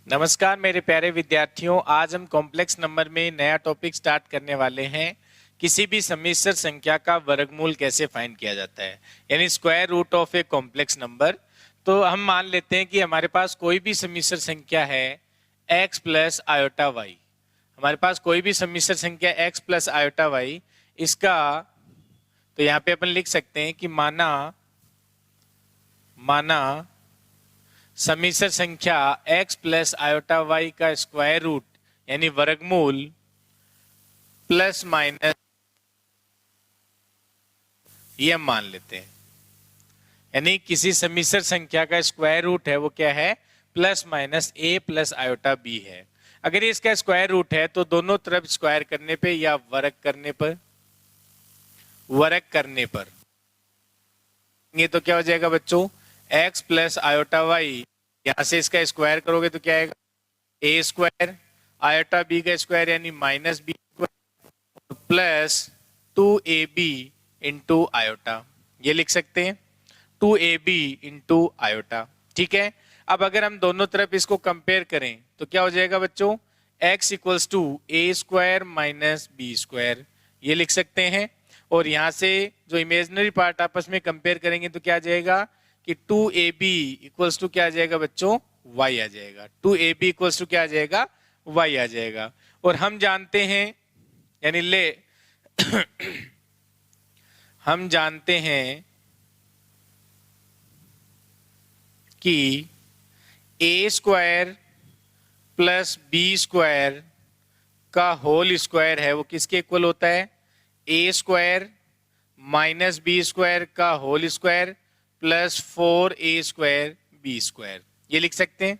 नमस्कार मेरे प्यारे विद्यार्थियों, आज हम कॉम्प्लेक्स नंबर में नया टॉपिक स्टार्ट करने वाले हैं। किसी भी सम्मिश्र संख्या का वर्गमूल कैसे फाइंड किया जाता है, यानी square root of a complex number. तो हम मान लेते हैं कि हमारे पास कोई भी सम्मिश्र संख्या है x प्लस आयोटा वाई। हमारे पास कोई भी सम्मिश्र संख्या x प्लस आयोटा वाई, इसका तो यहाँ पे अपन लिख सकते हैं कि माना सम्मिश्र संख्या x प्लस आयोटा वाई का स्क्वायर रूट यानी वर्गमूल प्लस माइनस, ये हम मान लेते हैं। यानी किसी सम्मिश्र संख्या का स्क्वायर रूट है वो क्या है, plus minus a plus iota b है। अगर ये इसका स्क्वायर रूट है तो दोनों तरफ स्क्वायर करने पे या वर्ग करने पर ये तो क्या हो जाएगा बच्चों, x प्लस आयोटा वाई, यहां से इसका स्क्वायर करोगे तो क्या आएगा, a स्क्वायर आयोटा b का स्क्वायर यानी minus b square plus 2ab into iota, ये लिख सकते हैं 2ab इंटू आयोटा। ठीक है, अब अगर हम दोनों तरफ इसको कंपेयर करें तो क्या हो जाएगा बच्चों, x equals to a square minus b square, ये लिख सकते हैं। और यहां से जो इमेजिनरी पार्ट आपस में कंपेयर करेंगे तो क्या आ जाएगा कि 2ab इक्वल्स टू क्या आ जाएगा बच्चों, y आ जाएगा। 2ab इक्वल्स टू क्या आ जाएगा, y आ जाएगा। और हम जानते हैं यानी हम जानते हैं कि a square plus b square का होल स्क्वायर है वो किसके इक्वल होता है, a square minus b square का whole square plus 4a square b square, ये लिख सकते हैं।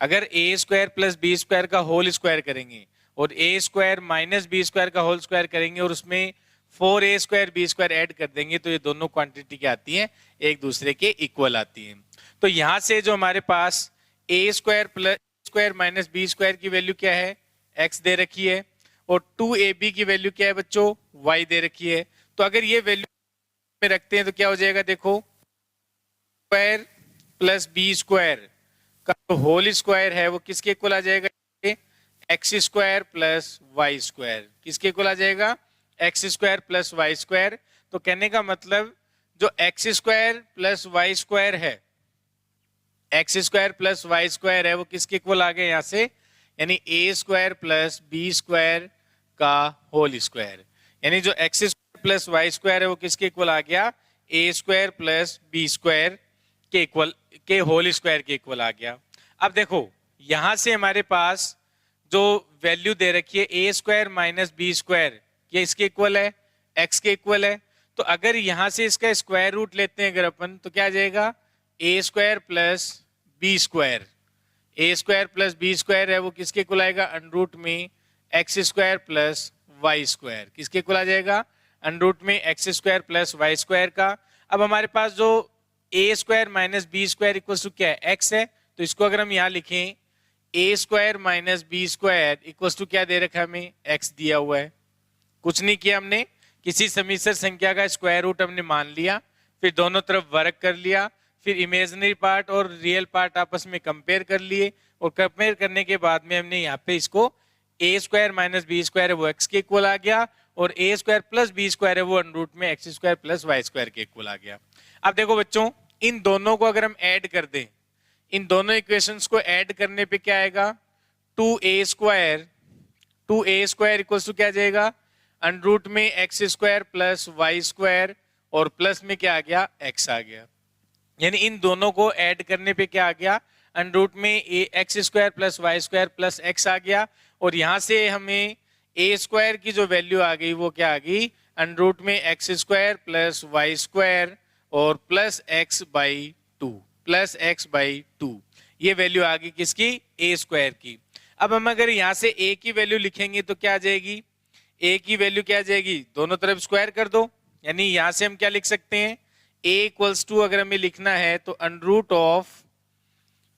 अगर a square plus b square का होल स्क्वायर करेंगे और a square minus b square का होल स्क्वायर करेंगे और उसमें 4a square b square add कर देंगे तो ये दोनों क्वांटिटी क्या आती है, एक दूसरे के इक्वल आती है। तो यहां से जो हमारे पास a square plus square minus b square की वैल्यू क्या है, x दे रखी है, और 2ab की वैल्यू क्या है बच्चों, y दे रखी है। तो अगर ये वैल्यू में रखते हैं तो क्या हो जाएगा, देखो स्क्वायर प्लस बी स्क्वायर का जो होल स्क्वायर है वो किसके इक्वल आ जाएगा, x square plus y square, किसके इक्वल आ जाएगा, x square plus y square. तो कहने का मतलब जो x square plus y square है, x square plus y square है वो किसके इक्वल आ गया यहाँ से, यानी a square plus b square का होल स्क्वायर, यानी जो x square plus y square है वो किसके इक्वल आ गया, a square plus b square के इक्वल के होल स्क्वायर के इक्वल आ गया। अब देखो यहां से हमारे पास जो वैल्यू दे रखी है ए स्क्वायर माइनस बी स्क्वायर, ये इसके इक्वल है, एक्स के इक्वल है। तो अगर यहां से इसका स्क्वायर रूट लेते हैं अगर अपन तो क्या आ जाएगा, a square plus b square, a square plus b square है वो किसके इक्वल आएगा, अंडरूट में x square plus y square, किसके इक्वल आ जाएगा, अंडरूट में x square plus y square का। अब हमारे पास जो a square minus b square equal to क्या है, एक्स है, तो इसको अगर हम यहाँ लिखें a square minus b square equal to क्या दे रखा है हमें, एक्स दिया हुआ है। कुछ नहीं किया हमने, किसी सम्मिश्र संख्या का स्क्वायर रूट हमने मान लिया, फिर दोनों तरफ वर्ग कर लिया, फिर इमेजिनरी पार्ट और रियल पार्ट आपस में कंपेयर कर लिए, और कंपेयर करने के बाद में हमने यहाँ पे इसको a square minus b square है वो एक्स के इक्वल आ गया, और a square plus b square है वो अंडरूट में x square plus y square के इक्वल आ गया। अब देखो बच्चों, इन दोनों को अगर हम ऐड कर दें, इन दोनों इक्वेशंस को ऐड करने पे क्या आएगा, 2a स्क्वायर इक्वल्स टू क्या आ जाएगा, अंडरूट में x square plus y square, और प्लस में क्या आ गया, एक्स आ गया। यानी इन दोनों को ऐड करने पे क्या आ गया, अंडरूट में x square plus y square plus x आ गया, और यहां से हमें ए स्क्वायर की जो वैल्यू आ गई वो क्या आ गई, अंडरूट में x square plus y square और प्लस एक्स बाई टू, ये वैल्यू आ गई किसकी, ए स्क्वायर की। अब हम अगर यहां से ए की वैल्यू लिखेंगे तो क्या आ जाएगी, ए की वैल्यू क्या आ जाएगी, दोनों तरफ स्क्वायर कर दो, यानी यहां से हम क्या लिख सकते हैं, ए इक्वल्स टू अगर हमें लिखना है तो अंडरूट ऑफ,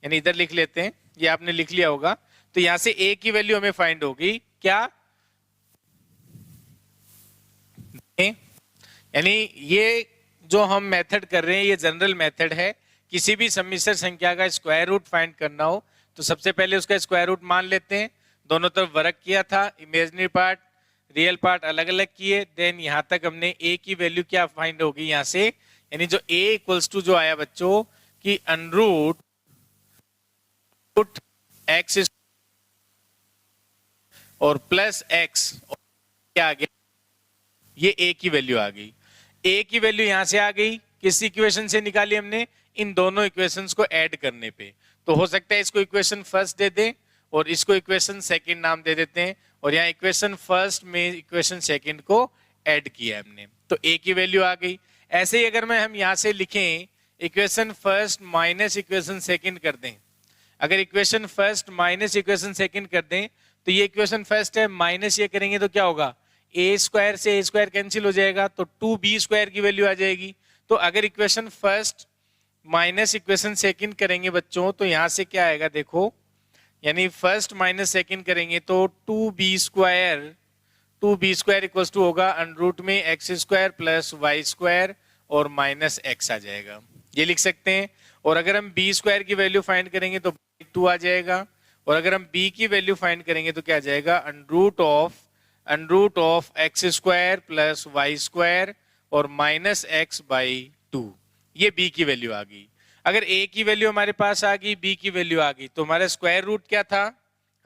यानी इधर लिख लेते हैं, ये आपने लिख लिया होगा, तो यहां से ए की वैल्यू हमें फाइंड होगी क्या, यानी ये जो हम मेथड कर रहे हैं ये जनरल मेथड है। किसी भी सम्मिश्र संख्या का स्क्वायर रूट फाइंड करना हो तो सबसे पहले उसका स्क्वायर रूट मान लेते हैं, दोनों तरफ वर्क किया था, इमेजिनरी पार्ट रियल पार्ट अलग अलग किए, देन यहां तक हमने a की वैल्यू क्या फाइंड होगी यहां से, यानी जो a इक्वल्स टू जो आया बच्चों कि अनरूट x और प्लस x क्या आ गया, ये a की वैल्यू आ गई। a की वैल्यू यहां से आ गई, किस इक्वेशन से निकाली हमने, इन दोनों इक्वेशंस को ऐड करने पे। तो हो सकता है इसको इक्वेशन फर्स्ट दे दें और इसको इक्वेशन सेकंड नाम दे देते हैं, और यहाँ इक्वेशन फर्स्ट में इक्वेशन सेकंड को ऐड किया हमने, तो a की वैल्यू आ गई। ऐसे ही अगर हम यहाँ से लिखें equation first minus equation second कर दें, अगर equation first minus equation second कर दें तो ये इक्वेशन फर्स्ट है, माइनस ये करेंगे तो क्या होगा, a स्क्वायर से a स्क्वायर कैंसिल हो जाएगा, तो 2b स्क्वायर की वैल्यू आ जाएगी। तो अगर equation first minus equation second करेंगे बच्चों तो यहां से क्या आएगा देखो, यानी फर्स्ट माइनस सेकंड करेंगे तो 2b स्क्वायर इक्वल्स टू होगा अंडरूट में x square plus y square और माइनस एक्स आ जाएगा, ये लिख सकते हैं। और अगर हम b स्क्वायर की वैल्यू फाइंड करेंगे तो 2 आ जाएगा, और अगर हम b की वैल्यू फाइंड करेंगे तो क्या आ जाएगा, under root of x square plus y square और माइनस एक्स बाई 2, ये b की वैल्यू आ गई। अगर a की वैल्यू हमारे पास आ गई, b की वैल्यू आ गई, तो हमारा स्क्वायर रूट क्या था,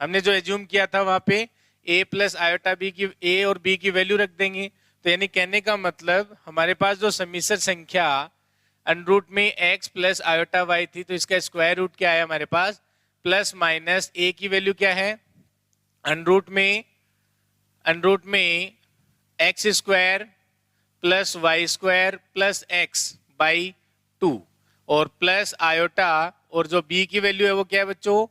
हमने जो एज्यूम किया था वहां पे a प्लस आयोटा b की, a और b की वैल्यू रख देंगे। तो यानी कहने का मतलब हमारे पास जो सम्मिश्र संख्या अंडरूट में x प्लस आयोटा y थी, तो इसका स्क्वायर रूट क्या है हमारे पास, प्लस माइनस a की वैल्यू क्या है, अंडरूट में x square plus y square plus x by 2 और प्लस आयोटा, और जो b की वैल्यू है वो क्या है बच्चों,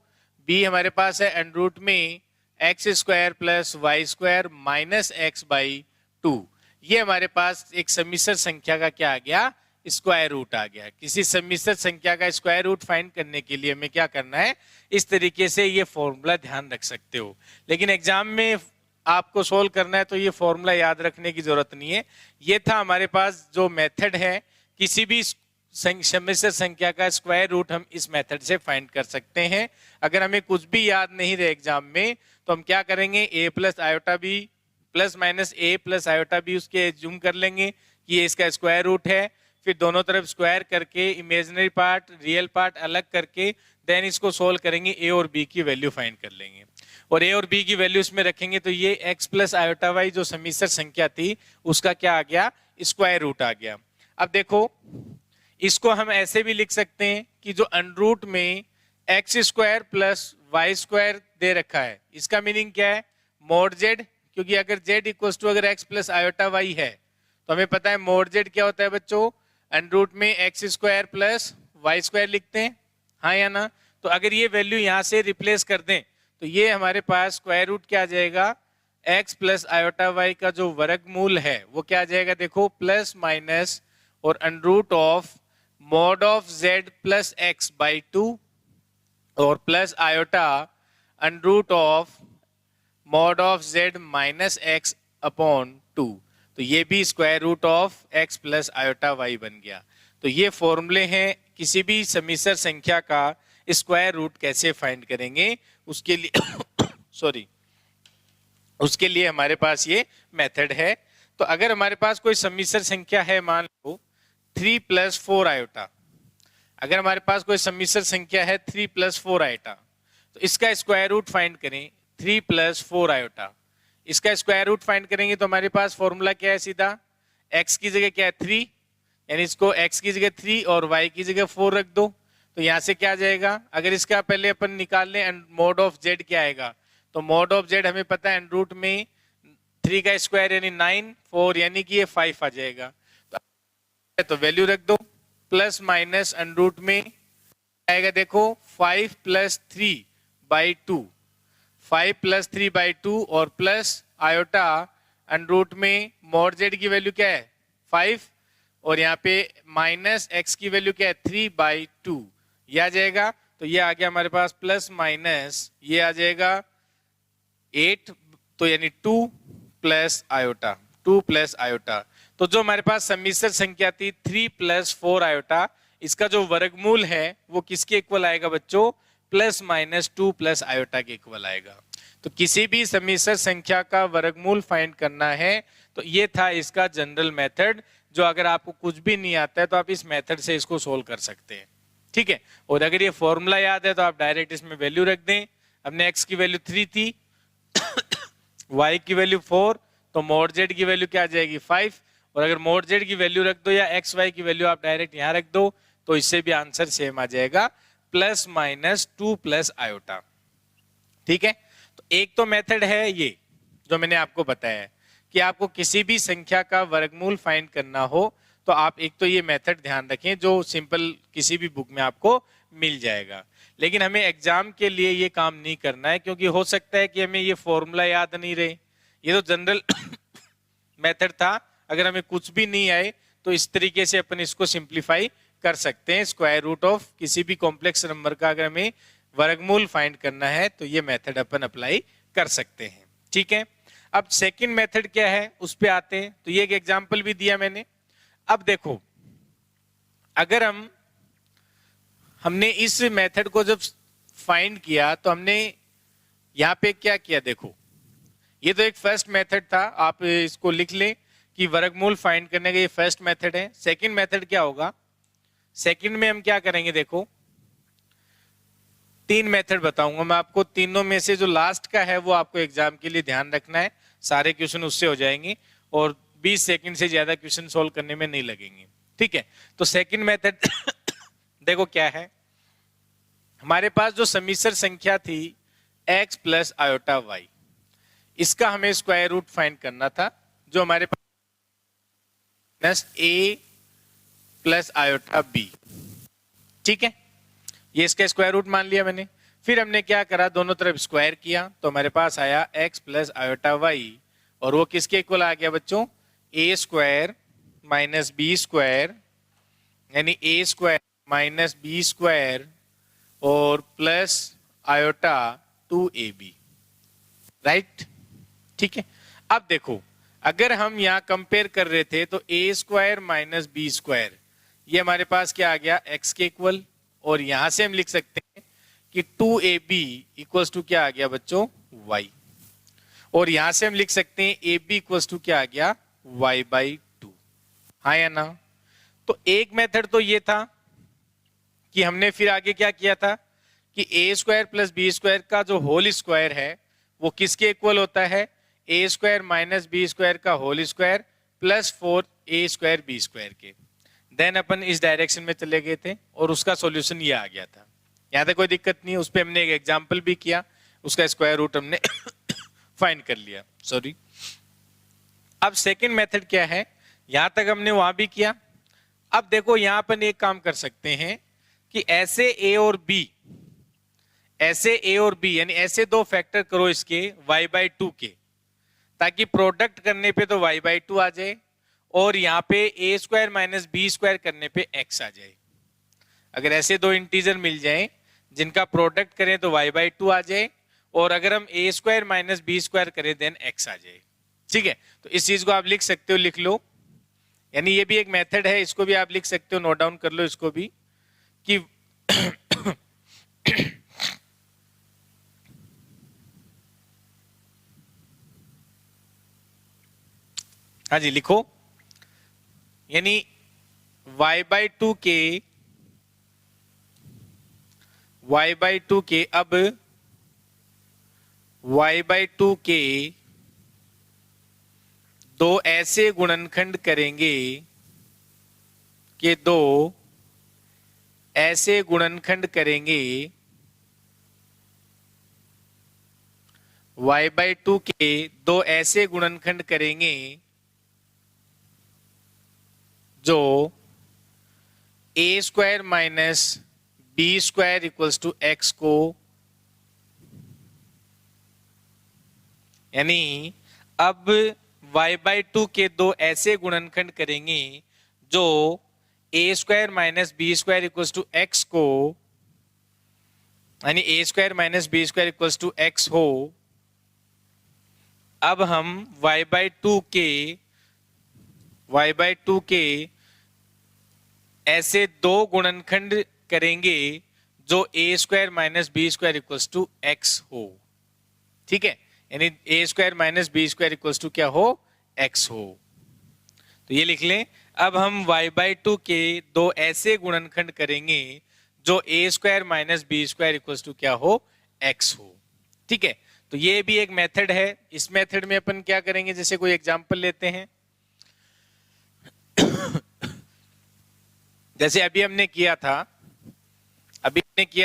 b हमारे पास है अंडरूट में x square plus y square minus x by 2। ये हमारे पास एक सम्मिश्र संख्या का क्या आ गया, स्क्वायर रूट आ गया। किसी सम्मिश्र संख्या का स्क्वायर रूट फाइंड करने के लिए हमें क्या करना है, इस तरीके से ये फॉर्मूला ध्यान रख सकते हो, लेकिन एग्जाम में आपको सोल्व करना है तो ये फॉर्मूला याद रखने की जरूरत नहीं है। ये था हमारे पास जो मेथड है, किसी भी सम्मिश्र संख्या का स्क्वायर रूट हम इस मेथड से फाइंड कर सकते हैं। अगर हमें कुछ भी याद नहीं रहे एग्जाम में तो हम क्या करेंगे, a plus iota b plus minus a plus iota b उसके एज्यूम कर लेंगे कि ये इसका स्क्वायर रूट है, फिर दोनों तरफ स्क्वायर करके इमेजिनरी पार्ट रियल पार्ट अलग करके देन इसको सोल्व करेंगे, a और b की वैल्यू फाइंड कर लेंगे और a और b की वैल्यू इसमें रखेंगे, तो ये x प्लस आयोटा वाई जो सम्मिश्र संख्या थी उसका क्या आ गया, स्क्वायर रूट आ गया। अब देखो इसको हम ऐसे भी लिख सकते हैं कि जो अंडरूट में x square plus y square दे रखा है, इसका मीनिंग क्या है, मोड जेड, क्योंकि अगर जेड इक्वल्स टू अगर एक्स प्लस आयोटा वाई है तो हमें पता है मोड जेड क्या होता है बच्चों, अंडरूट में x square plus y square लिखते हैं, हाँ या ना। तो अगर ये वैल्यू यहाँ से रिप्लेस कर दें तो ये हमारे पास स्क्वायर रूट क्या आ जाएगा, एक्स प्लस आयोटा वाई का जो वर्गमूल है वो क्या आ जाएगा, देखो प्लस माइनस और under root of mod of z plus x by 2 और plus iota under root of mod of z minus x upon 2, तो ये भी square root of x plus iota y बन गया। तो ये फॉर्मूले हैं किसी भी सम्मिश्र संख्या का स्क्वायर रूट कैसे फाइंड करेंगे उसके लिए उसके लिए हमारे पास ये मेथड है। तो अगर हमारे पास कोई सम्मिश्र संख्या है, मान लो 3 प्लस 4 आयोटा, अगर हमारे पास कोई सम्मिश्र संख्या है 3 प्लस 4 आयोटा, तो इसका स्क्वायर रूट फाइंड करें 3 प्लस 4 आयोटा, इसका स्क्वायर रूट फाइंड करेंगे तो हमारे पास फॉर्मूला क्या है, सीधा x की जगह क्या है 3, यानी इसको x की जगह 3 और y की जगह 4 रख दो, तो यहां से क्या आ जाएगा, अगर इसका पहले अपन निकाल लें मोड ऑफ z क्या आएगा, तो मोड ऑफ z हमें पता है अंडरूट में 3 का स्क्वायर यानी 9, 4 यानी कि ये 5 आ जाएगा, तो वैल्यू रख दो, प्लस माइनस अंडरूट में आएगा देखो 5 प्लस 3 बाई 2, 5 प्लस 3 बाई 2 और प्लस आयोटा अंडरूट में मॉड जेड की वैल्यू क्या है 5 और यहाँ पे माइनस एक्स की वैल्यू क्या है 3 बाई 2, ये आ जाएगा। तो ये आ गया हमारे पास प्लस माइनस ये आ जाएगा 8, तो यानी 2 प्लस आयोटा, 2 प्लस आयोटा। तो जो हमारे पास सम्मिश्र संख्या थी 3 प्लस 4 आयोटा, इसका जो वर्गमूल है वो किसके इक्वल आएगा बच्चों, प्लस माइनस 2 प्लस आयोटा के इक्वल आएगा। तो किसी भी सम्मिश्र संख्या का वर्गमूल फाइंड करना है तो ये था इसका जनरल मेथड, जो अगर आपको कुछ भी नहीं आता है तो आप इस मेथड से इसको सोल्व कर सकते हैं, ठीक है। और अगर ये फॉर्मूला याद है तो आप डायरेक्ट इसमें वैल्यू रख दें। हमने x की वैल्यू 3 थी y की वैल्यू 4, तो मोड z की वैल्यू क्या आ जाएगी 5, और अगर मोड z की वैल्यू रख दो या x y की वैल्यू आप डायरेक्ट यहां रख दो तो इससे भी आंसर सेम आ जाएगा, प्लस माइनस 2 प्लस आयोटा, ठीक है। तो एक तो मेथड है ये जो मैंने आपको बताया है कि आपको किसी भी संख्या का वर्गमूल फाइंड करना हो तो आप एक तो ये मेथड ध्यान रखें जो सिंपल किसी भी बुक में आपको मिल जाएगा। लेकिन हमें एग्जाम के लिए ये काम नहीं करना है, क्योंकि हो सकता है कि हमें ये फॉर्मूला याद नहीं रहे। ये तो जनरल मेथड था, अगर हमें कुछ भी नहीं आए तो इस तरीके से अपन इसको सिंप्लीफाई कर सकते हैं। स्क्वायर रूट ऑफ किसी भी कॉम्प्लेक्स नंबर का अगर हमें वर्गमूल फाइंड करना है तो ये मेथड अपन अप्लाई कर सकते हैं, ठीक है। अब सेकंड मेथड क्या है उस पे आते हैं। तो ये एक एग्जांपल भी दिया मैंने। अब देखो, अगर हमने इस मेथड को जब फाइंड किया तो हमने यहां पे क्या किया, देखो ये तो एक फर्स्ट मेथड था, आप इसको लिख लें कि वर्गमूल फाइंड करने का ये फर्स्ट मेथड है। सेकंड मेथड क्या होगा, सेकंड में हम क्या करेंगे, देखो 3 मेथड बताऊंगा मैं आपको, तीनों में से जो लास्ट का है वो आपको एग्जाम के लिए ध्यान रखना है, सारे क्वेश्चन उससे हो जाएंगे और 20 सेकंड से ज्यादा क्वेश्चन सोल्व करने में नहीं लगेंगे, ठीक है। तो सेकंड मेथड देखो क्या है, हमारे पास जो सम्मिश्र संख्या थी x प्लस आयोटा y, इसका हमें स्क्वायर रूट फाइंड करना था, जो हमारे पास plus a plus iota b, ठीक है। ये इसका स्क्वायर रूट मान लिया मैंने। फिर हमने क्या करा, दोनों तरफ स्क्वायर किया तो हमारे पास आया x प्लस आयोटा y, और वो किसके इक्वल आ गया बच्चों, a square minus b square, यानी a square minus b square और प्लस आयोटा 2ab, राइट, ठीक है। अब देखो, अगर हम यहां कंपेयर कर रहे थे तो a square minus b square ये हमारे पास क्या आ गया, x के इक्वल, और यहां से हम लिख सकते हैं कि 2ab इक्वल्स टू क्या आ गया बच्चों, y, और यहां से हम लिख सकते हैं ab इक्वल्स टू क्या आ गया, y/2, हाँ या ना। तो एक मेथड तो ये था कि हमने फिर आगे क्या किया था कि a square plus b square का जो होल स्क्वायर है वो किसके इक्वल होता है, a square minus b square का whole square plus 4a square b square के। देन अपन इस डायरेक्शन में चले गए थे और उसका सॉल्यूशन ये आ गया था। यहां तक कोई दिक्कत नहीं है, उस पर हमने एक एग्जाम्पल भी किया, उसका स्क्वायर रूट हमने फाइंड कर लिया, सॉरी। अब सेकेंड मेथड क्या है, यहां तक हमने वहां भी किया। अब देखो यहां अपन एक काम कर सकते हैं कि ऐसे a और b यानी ऐसे दो फैक्टर करो इसके y/2 के, ताकि प्रोडक्ट करने पे तो y/2 आ जाए और यहाँ पे a square minus b square करने पे x आ जाए। अगर ऐसे दो इंटीजर मिल जाएं जिनका प्रोडक्ट करें तो y/2 आ जाए, और अगर हम a square minus b square करें देन x आ जाए, ठीक है। तो इस चीज को आप लिख सकते हो, लिख लो, यानी ये भी एक मेथड है, इसको भी आप लिख सकते हो, नोट डाउन कर लो इसको भी कि हाँ जी लिखो, यानी y/2 के अब y/2 के दो ऐसे गुणनखंड करेंगे कि दो ऐसे गुणनखंड करेंगे y/2 के दो ऐसे गुणनखंड करेंगे जो a square minus b square equals to x को, यानी अब y/2 के दो ऐसे गुणनखंड करेंगे जो a square minus b square equals to x को, यानी a square minus b square equals to x हो। अब हम y/2 के ऐसे दो गुणनखंड करेंगे जो a square minus b square equals to x हो। ठीक है, यानी a square minus b square equals to क्या हो, एक्स हो। तो ये लिख लें। अब हम y/2 के दो ऐसे गुणनखंड करेंगे जो a square minus b square equals to क्या हो, एक्स हो। ठीक है, तो ये भी एक मेथड है। इस मेथड में अपन क्या करेंगे, जैसे कोई एग्जांपल लेते हैं। जैसे अभी हमने किया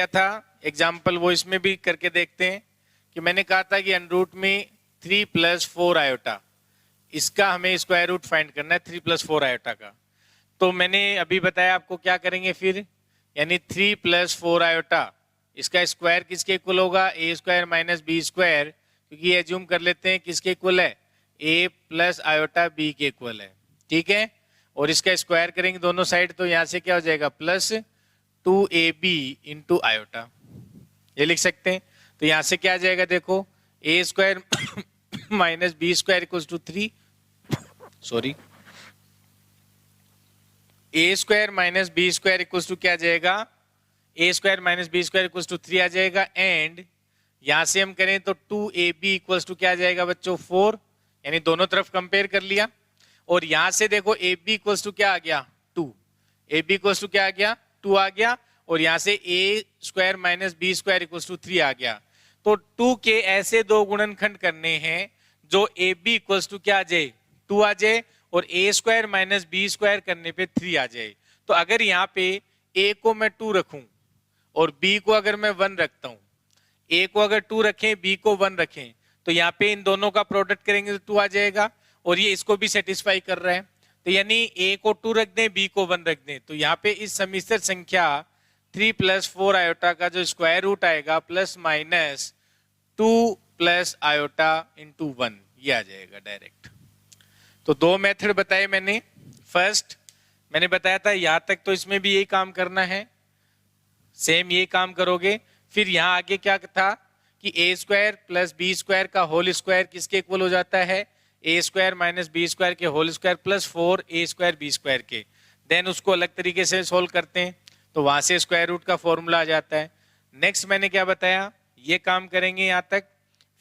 था एग्जाम्पल, वो इसमें भी करके देखते हैं कि मैंने कहा था कि अंडरूट में 3 + 4 आयोटा, इसका हमें स्क्वायर रूट फाइंड करना है 3 + 4 आयोटा का। तो मैंने अभी बताया आपको क्या करेंगे फिर, यानी 3 + 4 आयोटा, इसका स्क्वायर किसके इक्वल होगा, ए स्क्वायर माइनस बी स्क्वायर, क्योंकि ये एज्यूम कर लेते हैं किसके इक्वल है, ए प्लस आयोटा बी के इक्वल है। ठीक है, और इसका स्क्वायर करेंगे दोनों साइड, तो यहां से क्या हो जाएगा, प्लस 2ab इंटू आयोटा, ये लिख सकते हैं। तो यहां से क्या आ जाएगा, देखो a square minus b square equal to 3, sorry, a square minus b square equal to क्या आ जाएगा, a square minus b square equal to 3 आ जाएगा। एंड यहां से हम करें तो 2ab इक्वल टू क्या आ जाएगा बच्चों, 4, यानी दोनों तरफ कंपेयर कर लिया। और यहां से देखो ab इक्वल टू क्या आ गया, 2, ab इक्वल टू क्या आ गया, 2 आ गया। और यहां से a square minus b square equal to 3 आ गया। तो 2 के ऐसे दो गुणनखंड करने हैं जो ए बी इक्वल टू क्या आ जाए, 2 आ जाए, और a square minus b square करने पे 3 आ जाए। तो अगर यहाँ पे ए को मैं 2 रखूं और बी को अगर मैं 1 रखता हूं, ए को अगर 2 रखें बी को 1 रखें, तो यहाँ पे इन दोनों का प्रोडक्ट करेंगे तो 2 आ जाएगा, और ये इसको भी सेटिस्फाई कर रहा है। तो यानी ए को 2 रख दें, बी को 1 रख दें, तो यहाँ पे इस समिश्र संख्या 3 + 4 आयोटा का जो स्क्वायर रूट आएगा प्लस माइनस 2 + आयोटा इंटू 1, ये आ जाएगा डायरेक्ट। तो दो मेथड बताए मैंने। फर्स्ट मैंने बताया था यहां तक, तो इसमें भी यही काम करना है, सेम ये काम करोगे। फिर यहां आगे क्या था कि ए स्क्वायर प्लस बी स्क्वायर का होल स्क्वायर किसके इक्वल हो जाता है, ए स्क्वायर माइनस बी स्क्वायर के होल स्क्वायर प्लस 4 ए स्क्वायर बी स्क्वायर के। देन उसको अलग तरीके से सोल्व करते हैं, तो वहां से स्क्वायर रूट का फॉर्मूला आ जाता है। नेक्स्ट मैंने क्या बताया, ये काम करेंगे यहां तक।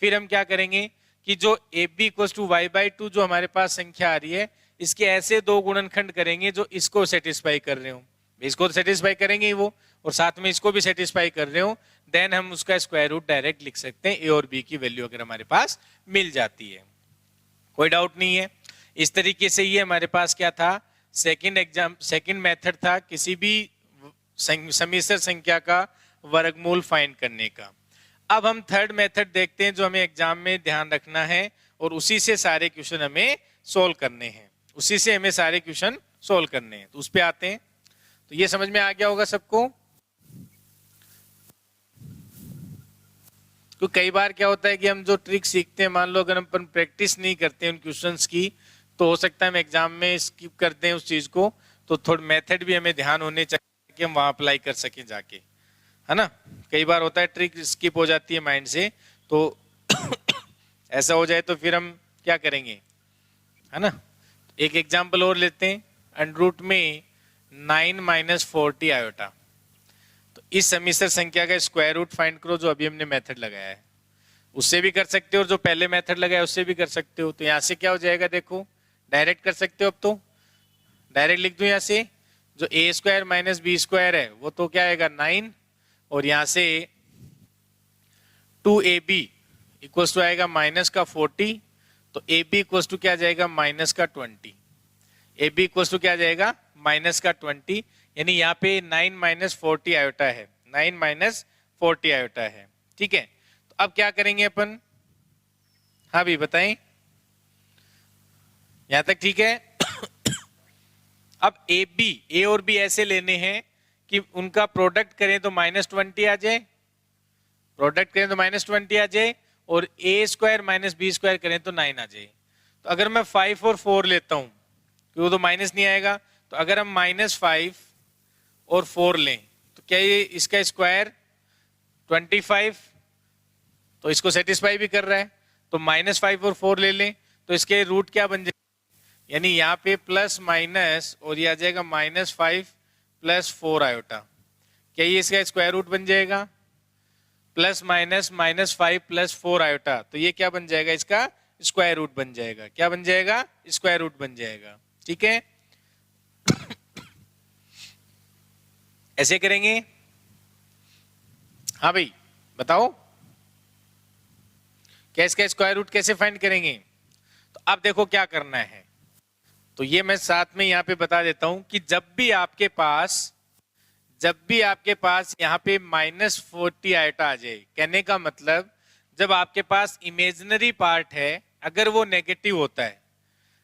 फिर हम क्या करेंगे कि जो A B equal to y/2 जो हमारे पास संख्या आ रही है, इसके ऐसे दो गुणनखंड करेंगे जो इसको सेटिस्फाई कर रहे हो, इसको सेटिस्फाई करेंगे ही वो, और साथ में इसको भी सेटिस्फाई कर रहे हो। देन हम उसका स्क्वायर रूट डायरेक्ट लिख सकते हैं, ए और बी की वैल्यू अगर हमारे पास मिल जाती है, कोई डाउट नहीं है। इस तरीके से ये हमारे पास क्या था, सेकंड मेथड था किसी भी समिश्र संख्या का वर्गमूल फाइंड करने का। अब हम थर्ड मेथड देखते हैं जो हमें एग्जाम में ध्यान रखना है, और उसी से सारे क्वेश्चन हमें सोल्व करने हैं, तो उस पे आते हैं। तो ये समझ में आ गया होगा सबको। तो कई बार क्या होता है कि हम जो ट्रिक सीखते हैं, मान लो अगर हम प्रैक्टिस नहीं करते हैं उन क्वेश्चंस की, तो हो सकता है हम एग्जाम में स्किप कर दें उस चीज को। तो थोड़ा मेथड भी हमें ध्यान होने चाहिए कि हम वहां अप्लाई कर सकें जाके, है ना। कई बार होता है ट्रिक स्किप हो जाती है माइंड से, तो ऐसा हो जाए तो फिर हम क्या करेंगे, है ना। एक एग्जाम्पल और लेते हैं, अंडरूट में 9 - 40 आयोटा। तो इस समिश्र संख्या का स्क्वायर रूट फाइंड करो, जो अभी हमने मेथड लगाया है उससे भी कर सकते हो, और जो पहले मेथड लगाया उससे भी कर सकते हो। तो यहां से क्या हो जाएगा, देखो डायरेक्ट कर सकते हो। अब तो डायरेक्ट लिख दो यहां से, जो a square minus b square है वो तो क्या आएगा 9, और यहां से 2ab इक्वल्स टू आएगा माइनस का 40, तो ab इक्वल्स टू क्या आ जाएगा माइनस का 20, ab इक्वल्स टू क्या आ जाएगा माइनस का 20, यानी यहाँ पे 9 - 40 आयोटा है, 9 - 40 आयोटा है। ठीक है, तो अब क्या करेंगे अपन, हाँ भी बताएं, यहां तक ठीक है। अब ए और बी ऐसे लेने हैं कि उनका प्रोडक्ट करें तो -20 आ जाए, प्रोडक्ट करें तो -20 आ जाए, और a square minus b square करें तो 9 आ जाए। तो अगर मैं 5 और 4 लेता हूं, क्योंकि वो तो माइनस नहीं आएगा, तो अगर हम -5 और 4 लें तो क्या ये इसका स्क्वायर 25, तो इसको सेटिस्फाई भी कर रहा है। तो -5 और 4 ले लें तो इसके रूट क्या बन जाएगा, यानी यहाँ पे प्लस माइनस, और ये आ जाएगा -5 + 4 आयोटा। क्या ये इसका स्क्वायर रूट बन जाएगा? प्लस माइनस -5 + 4 आयोटा, तो ये क्या बन जाएगा? इसका स्क्वायर रूट बन जाएगा। क्या बन जाएगा? स्क्वायर रूट बन जाएगा। ठीक है, ऐसे करेंगे। हाँ भाई बताओ, क्या इसका स्क्वायर रूट कैसे फाइंड करेंगे? तो अब देखो क्या करना है, तो ये मैं साथ में यहां पे बता देता हूं कि जब भी आपके पास यहाँ पे -40 आयोटा आ जाए, कहने का मतलब जब आपके पास इमेजिनरी पार्ट है अगर वो नेगेटिव होता है,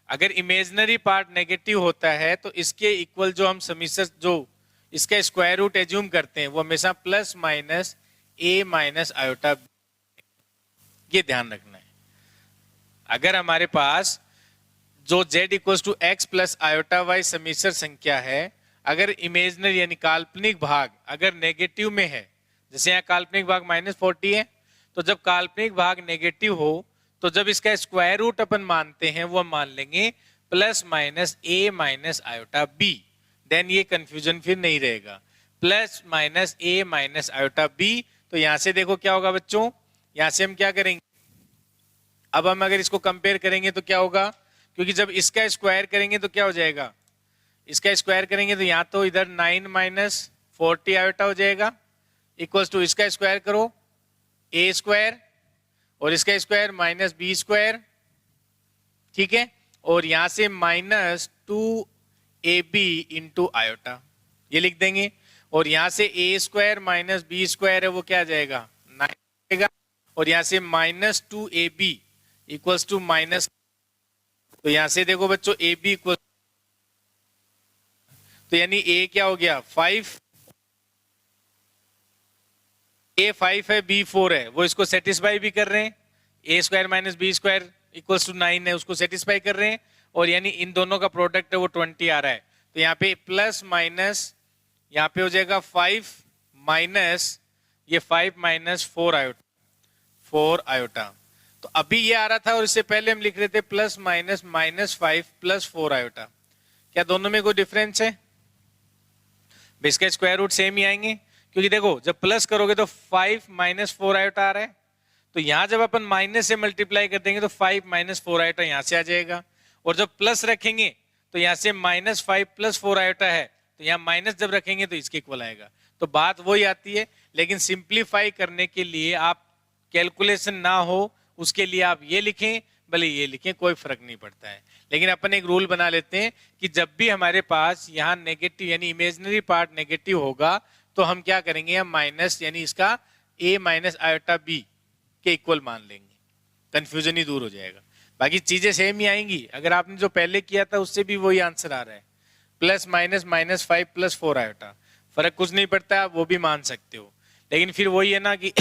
अगर इमेजिनरी पार्ट नेगेटिव होता है तो इसके इक्वल जो हम समीकरण जो इसका स्क्वायर रूट एज्यूम करते हैं वो हमेशा plus minus a minus iota, ये ध्यान रखना है। अगर हमारे पास जो z = x + आयोटा y समीकरण संख्या है, अगर इमेजिनरी यानी काल्पनिक भाग अगर नेगेटिव में है, जैसे यहाँ काल्पनिक भाग -40 है, तो जब काल्पनिक भाग नेगेटिव हो तो जब इसका स्क्वायर रूट अपन मानते हैं वो हम मान लेंगे plus minus a minus iota b, then ये कंफ्यूजन फिर नहीं रहेगा। Plus minus a minus iota b, तो यहां से देखो क्या होगा बच्चों, यहां से हम क्या करेंगे, अब हम अगर इसको कंपेयर करेंगे तो क्या होगा, क्योंकि जब इसका स्क्वायर करेंगे तो क्या हो जाएगा, इसका स्क्वायर करेंगे तो यहाँ तो इधर 9 माइनस 40 आयोटा हो जाएगा, इक्वल्स टू इसका स्क्वायर करो a स्क्वायर और इसका स्क्वायर -b², ठीक है, और यहां से -2ab इंटू आयोटा, ये लिख देंगे, और यहां से a² - b² है वो क्या आ जाएगा 9 आएगा, और यहां से -2ab इक्वल्स टू माइनस, तो यहां से देखो बच्चों ab इक्वल, तो यानी a क्या हो गया 5, a 5 है b 4 है, वो इसको सेटिस्फाई भी कर रहे हैं, a² - b² इक्वल्स टू 9 है उसको सेटिस्फाई कर रहे हैं, और यानी इन दोनों का प्रोडक्ट है वो 20 आ रहा है, तो यहाँ पे प्लस माइनस यहाँ पे हो जाएगा 5 माइनस ये 5 माइनस 4 आयोटा, तो अभी ये आ रहा था और इससे पहले हम लिख रहे थे प्लस माइनस -5 + 4 आयोटा, क्या दोनों में कोई डिफरेंस है? इसका स्क्वायर रूट सेम ही आएंगे, क्योंकि देखो जब प्लस करोगे तो 5 माइनस 4 आयोटा आ रहा है, तो यहां जब अपन माइनस से मल्टीप्लाई कर देंगे तो 5 माइनस 4 आयोटा यहां से आ जाएगा, और जब प्लस रखेंगे तो यहां से -5 + 4 आयोटा है, तो यहाँ माइनस जब रखेंगे तो इसके इक्वल आएगा, तो बात वही आती है। लेकिन सिंप्लीफाई करने के लिए आप कैलकुलेशन ना हो उसके लिए आप ये लिखें भले ये लिखें, कोई फर्क नहीं पड़ता है, लेकिन अपन एक रूल बना लेते हैं कि जब भी हमारे पास यहाँ नेगेटिव यानी इमेजिनरी पार्ट नेगेटिव होगा तो हम क्या करेंगे, हम माइनस यानी इसका a माइनस आयोटा b के इक्वल मान लेंगे, कंफ्यूजन ही दूर हो जाएगा, बाकी चीजें सेम ही आएंगी। अगर आपने जो पहले किया था उससे भी वही आंसर आ रहा है, प्लस माइनस -5 + 4 आयोटा, फर्क कुछ नहीं पड़ता, आप वो भी मान सकते हो, लेकिन फिर वही है ना कि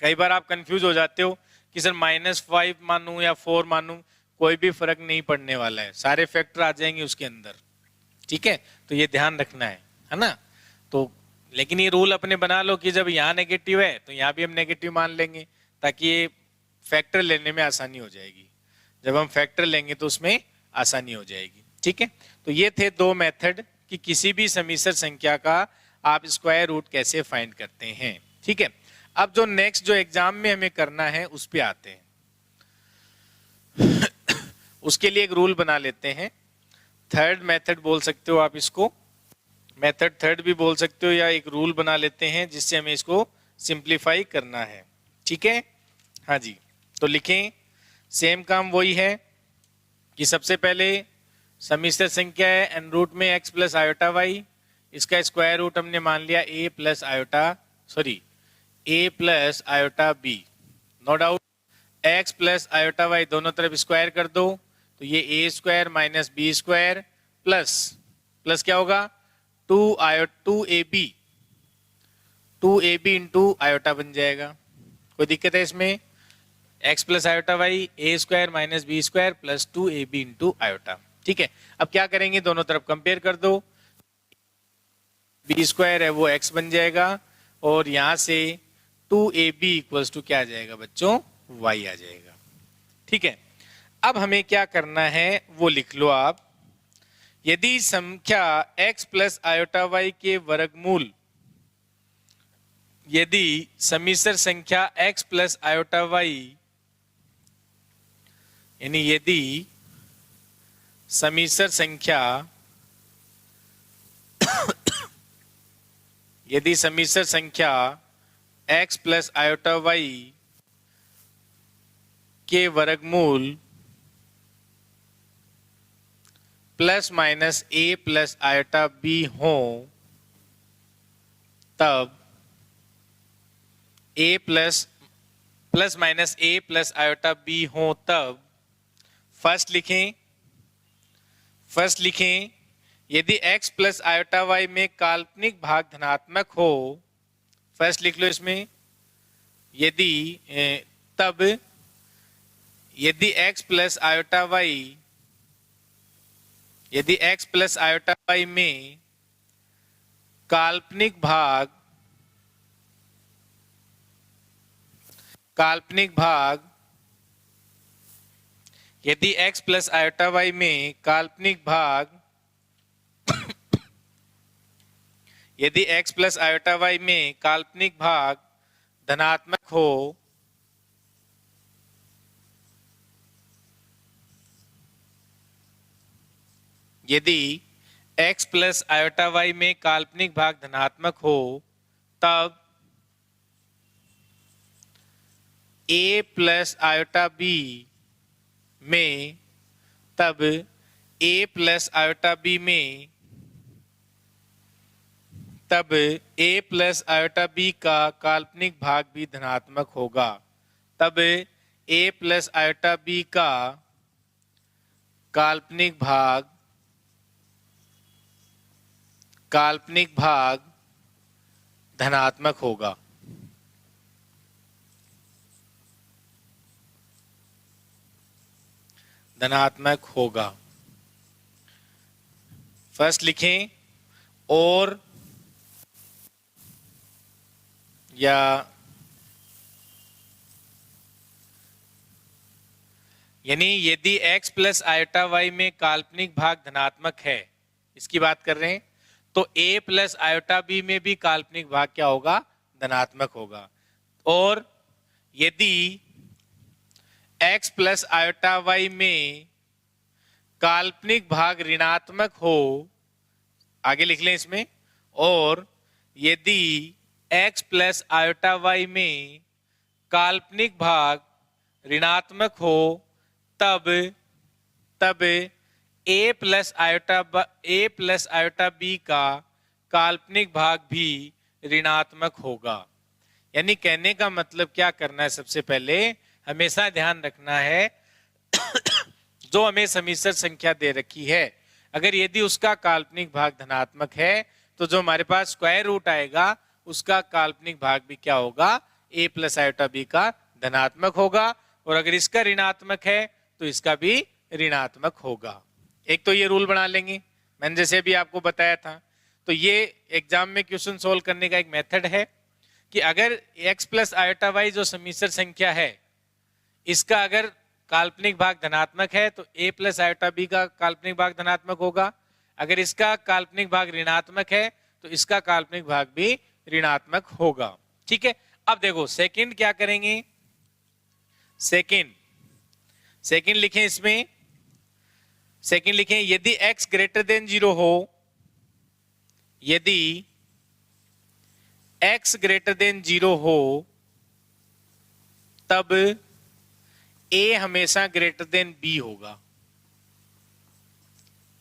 कई बार आप कंफ्यूज हो जाते हो कि सर -5 मानूं या 4 मानूं, कोई भी फर्क नहीं पड़ने वाला है, सारे फैक्टर आ जाएंगे उसके अंदर, ठीक है, तो ये ध्यान रखना है ना। तो लेकिन ये रूल अपने बना लो कि जब यहाँ नेगेटिव है तो यहाँ भी हम नेगेटिव मान लेंगे, ताकि ये फैक्टर लेने में आसानी हो जाएगी, जब हम फैक्टर लेंगे तो उसमें आसानी हो जाएगी, ठीक है। तो ये थे दो मेथड कि किसी भी समीकरण संख्या का आप स्क्वायर रूट कैसे फाइंड करते हैं, ठीक है। अब जो नेक्स्ट जो एग्जाम में हमें करना है उस पे आते हैं। उसके लिए एक रूल बना लेते हैं, थर्ड मेथड बोल सकते हो आप इसको, मेथड थर्ड भी बोल सकते हो, या एक रूल बना लेते हैं जिससे हमें इसको सिंप्लीफाई करना है, ठीक है। हाँ जी, तो लिखें, सेम काम वही है कि सबसे पहले समीकरण संख्या है एन रूट में x + आयोटा y, इसका स्क्वायर रूट हमने मान लिया a + iota b, no doubt, x + iota y दोनों तरफ स्क्वायर कर दो तो ये a² - b² प्लस क्या होगा 2ab इंटू आयोटा बन जाएगा, कोई दिक्कत है इसमें, x + iota y a² - b² + 2ab into iota, ठीक है। अब क्या करेंगे, दोनों तरफ कंपेयर कर दो, b² है वो x बन जाएगा, और यहां से 2ab इक्वल्स टू क्या आ जाएगा बच्चों, y आ जाएगा, ठीक है। अब हमें क्या करना है वो लिख लो आप, यदि संख्या x प्लस आयोटा y के वर्गमूल, यदि समिश्र संख्या x प्लस आयोटा y, यानी यदि समिश्र संख्या यदि समिश्र संख्या x प्लस आयोटा y के वर्गमूल plus minus a plus iota b हो, तब a plus minus a plus iota b हो, तब फर्स्ट लिखें यदि x प्लस आयोटा y में काल्पनिक भाग धनात्मक हो, फर्स्ट लिख लो इसमें, यदि तब यदि x प्लस आयोटा y, यदि x प्लस आयोटा y में काल्पनिक भाग यदि x प्लस आयोटा y में काल्पनिक भाग यदि x प्लस आयोटा y में काल्पनिक भाग धनात्मक हो, यदि x प्लस आयोटा y में काल्पनिक भाग धनात्मक हो, तब a प्लस आयोटा b में तब a प्लस आयोटा b में तब a प्लस आयोटा b का काल्पनिक भाग भी धनात्मक होगा। तब a प्लस आयोटा b का काल्पनिक भाग धनात्मक होगा। फर्स्ट लिखें और या यानी यदि x प्लस आयोटा y में काल्पनिक भाग धनात्मक है, इसकी बात कर रहे हैं, तो a प्लस आयोटा b में भी काल्पनिक भाग क्या होगा? धनात्मक होगा। और यदि x प्लस आयोटा y में काल्पनिक भाग ऋणात्मक हो, आगे लिख लें इसमें, और यदि x प्लस आयोटा y में काल्पनिक भाग ऋणात्मक हो, तब a प्लस आयोटा b का काल्पनिक भाग भी ऋणात्मक होगा। यानी कहने का मतलब क्या करना है, सबसे पहले हमेशा ध्यान रखना है जो हमें समिश्र संख्या दे रखी है, अगर यदि उसका काल्पनिक भाग धनात्मक है तो जो हमारे पास स्क्वायर रूट आएगा उसका काल्पनिक भाग भी क्या होगा? a प्लस आयोटा b का धनात्मक होगा। और अगर इसका ऋणात्मक है तो इसका भी ऋणात्मक होगा। एक तो ये रूल बना लेंगे, मैंने जैसे भी आपको बताया था। तो ये एग्जाम में क्वेश्चन सोल्व करने का एक मेथड है कि अगर x प्लस आयोटा y जो समिश्र संख्या है, इसका अगर काल्पनिक भाग धनात्मक है तो a प्लस आयोटा b का काल्पनिक भाग धनात्मक होगा। अगर इसका काल्पनिक भाग ऋणात्मक है तो इसका काल्पनिक भाग भी ऋणात्मक होगा। ठीक है, अब देखो सेकंड क्या करेंगे, सेकंड लिखें इसमें, सेकंड लिखें यदि x ग्रेटर देन 0 हो, यदि x ग्रेटर देन 0 हो, तब a हमेशा ग्रेटर देन b होगा।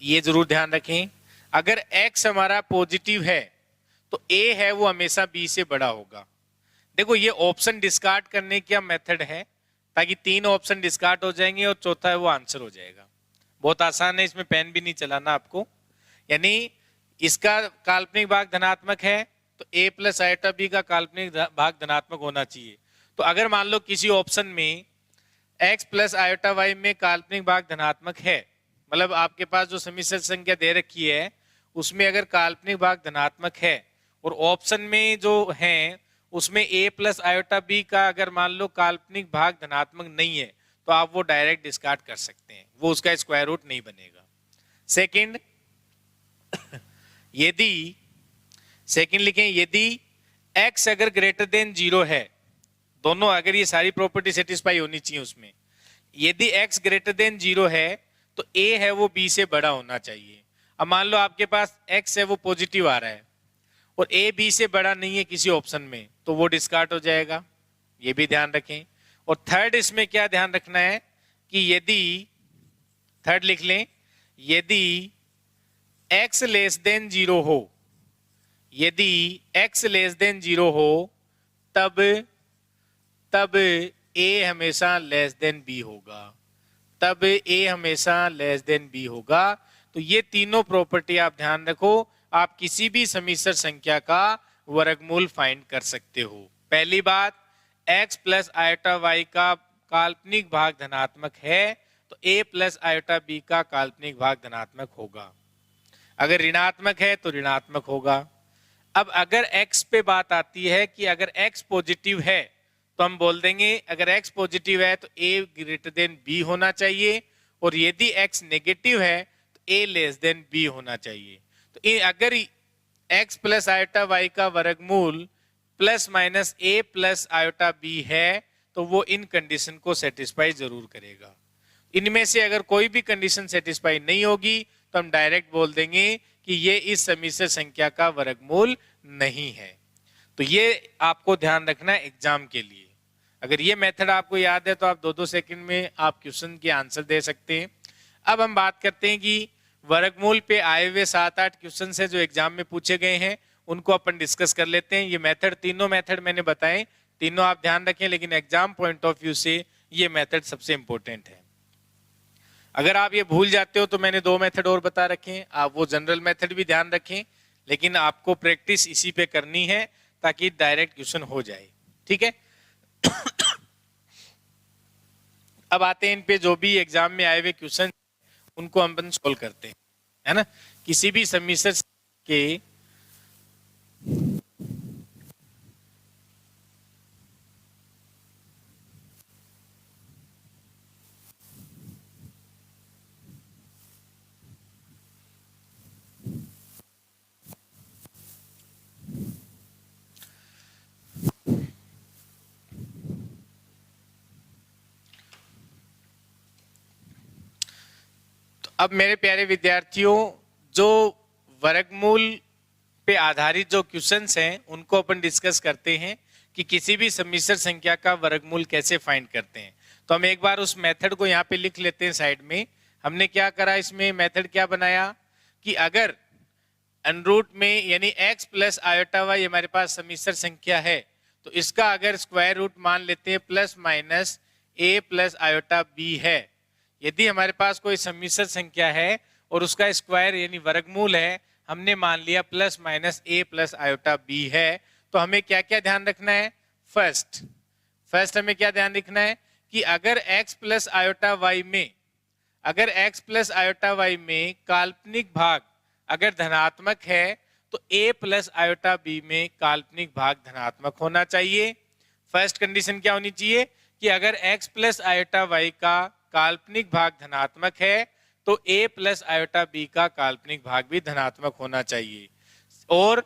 ये जरूर ध्यान रखें, अगर x हमारा पॉजिटिव है तो a है वो हमेशा b से बड़ा होगा। देखो ये ऑप्शन डिस्कार्ड करने का मेथड है ताकि 3 ऑप्शन डिस्कार्ड हो जाएंगे और चौथा है वो आंसर हो जाएगा। बहुत आसान है, इसमें पेन भी नहीं चलाना आपको। यानी इसका काल्पनिक भाग धनात्मक है तो a प्लस आयोटा b का काल्पनिक भाग धनात्मक होना चाहिए। तो अगर मान लो किसी ऑप्शन में x प्लस आयोटा y में काल्पनिक भाग धनात्मक है, मतलब आपके पास जो समिश्र संख्या दे रखी है उसमें अगर काल्पनिक भाग धनात्मक है और ऑप्शन में जो है उसमें a प्लस आयोटा b का अगर मान लो काल्पनिक भाग धनात्मक नहीं है तो आप वो डायरेक्ट डिस्कार्ड कर सकते हैं, वो उसका स्क्वायर रूट नहीं बनेगा। सेकंड, यदि सेकंड लिखें, यदि x अगर ग्रेटर देन 0 है, दोनों अगर ये सारी प्रॉपर्टी सेटिस्फाई होनी चाहिए उसमें, यदि x ग्रेटर देन 0 है तो a है वो b से बड़ा होना चाहिए। अब मान लो आपके पास x है वो पॉजिटिव आ रहा है और a b से बड़ा नहीं है किसी ऑप्शन में, तो वो डिस्कार्ड हो जाएगा, ये भी ध्यान रखें। और थर्ड इसमें क्या ध्यान रखना है कि यदि, थर्ड लिख लें, यदि x लेस देन 0 हो, यदि x लेस देन 0 हो तब a हमेशा लेस देन b होगा, तब a हमेशा लेस देन b होगा। तो ये तीनों प्रॉपर्टी आप ध्यान रखो, आप किसी भी समिश्र संख्या का वर्गमूल फाइंड कर सकते हो। पहली बात, x प्लस आयोटा y का काल्पनिक भाग धनात्मक है तो a प्लस आयोटा b का काल्पनिक भाग धनात्मक होगा, अगर ऋणात्मक है तो ऋणात्मक होगा। अब अगर x पे बात आती है कि अगर x पॉजिटिव है तो हम बोल देंगे अगर x पॉजिटिव है तो a ग्रेटर देन b होना चाहिए, और यदि x नेगेटिव है तो a लेस देन b होना चाहिए। तो अगर x प्लस आयोटा y का वर्गमूल plus minus a plus iota b है तो वो इन कंडीशन को सेटिस्फाई जरूर करेगा। इनमें से अगर कोई भी कंडीशन सेटिस्फाई नहीं होगी तो हम डायरेक्ट बोल देंगे कि ये इस समिश्र संख्या का वर्गमूल नहीं है। तो ये आपको ध्यान रखना है एग्जाम के लिए। अगर ये मेथड आपको याद है तो आप 2-2 सेकंड में आप क्वेश्चन के आंसर दे सकते हैं। अब हम बात करते हैं कि वर्गमूल पे आए हुए 7-8 क्वेश्चन है जो एग्जाम में पूछे गए हैं, उनको अपन डिस्कस कर लेते हैं। ये मेथड, तीनों मेथड मैंने बताए, तीनों आप ध्यान रखें, लेकिन एग्जाम पॉइंट ऑफ व्यू से ये मेथड सबसे इंपॉर्टेंट है। अगर आप ये भूल जाते हो तो मैंने 2 मेथड और बता रखे हैं, आप वो जनरल मेथड भी ध्यान रखें, लेकिन आपको प्रैक्टिस इसी पे करनी है ताकि डायरेक्ट क्वेश्चन हो जाए, ठीक है। अब आते हैं इन पे जो भी एग्जाम में आए हुए क्वेश्चन उनको हम सोल्व करते हैं, है ना। किसी भी समिश्र के अब मेरे प्यारे विद्यार्थियों, जो वर्गमूल पे आधारित जो क्वेश्चंस हैं उनको अपन डिस्कस करते हैं कि किसी भी समिश्र संख्या का वर्गमूल कैसे फाइंड करते हैं। तो हम एक बार उस मेथड को यहाँ पे लिख लेते हैं साइड में। हमने क्या करा, इसमें मेथड क्या बनाया कि अगर अनरूट में यानी x प्लस आयोटा वाई हमारे पास समिश्र संख्या है तो इसका अगर स्क्वायर रूट मान लेते हैं plus minus a plus iota b है। यदि हमारे पास कोई समिश्र संख्या है और उसका स्क्वायर यानी वर्गमूल है, हमने मान लिया plus minus a plus iota b है, तो हमें क्या क्या ध्यान रखना है। फर्स्ट हमें क्या ध्यान रखना है कि अगर x प्लस आयोटा वाई में, अगर x प्लस आयोटा वाई में काल्पनिक भाग अगर धनात्मक है तो a प्लस आयोटा b में काल्पनिक भाग धनात्मक होना चाहिए। फर्स्ट कंडीशन क्या होनी चाहिए कि अगर x प्लस आयोटा वाई का काल्पनिक भाग धनात्मक है तो a प्लस आयोटा b का काल्पनिक भाग भी धनात्मक होना चाहिए। और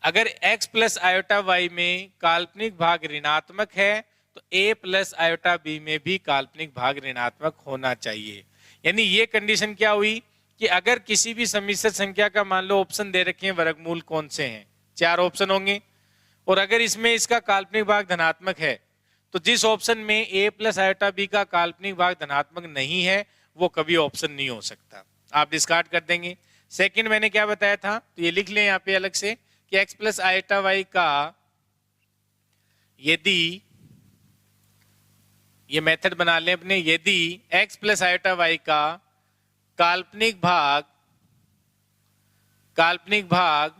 अगर x प्लस आयोटा y में काल्पनिक भाग ऋणात्मक है तो a प्लस आयोटा b में भी काल्पनिक भाग ऋणात्मक होना चाहिए। यानी ये कंडीशन क्या हुई कि अगर किसी भी समिश्र संख्या का मान लो ऑप्शन दे रखे हैं वर्गमूल कौन से हैं, 4 ऑप्शन होंगे, और अगर इसमें इसका काल्पनिक भाग धनात्मक है तो जिस ऑप्शन में a प्लस आयोटा b का काल्पनिक भाग धनात्मक नहीं है वो कभी ऑप्शन नहीं हो सकता, आप डिस्कार्ड कर देंगे। सेकंड मैंने क्या बताया था, तो ये लिख लें यहाँ पे अलग से कि x प्लस आयोटा वाई का यदि, ये मेथड बना लें अपने, यदि x प्लस आयोटा वाई का काल्पनिक भाग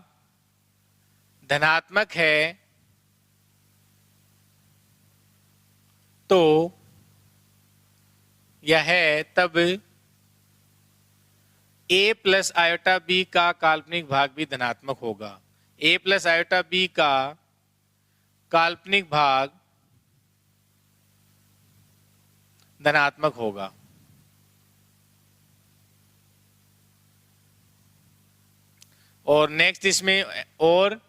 धनात्मक है तो यह है तब a प्लस आयोटा b का काल्पनिक भाग भी धनात्मक होगा। a प्लस आयोटा b का काल्पनिक भाग धनात्मक होगा। और नेक्स्ट इसमें, और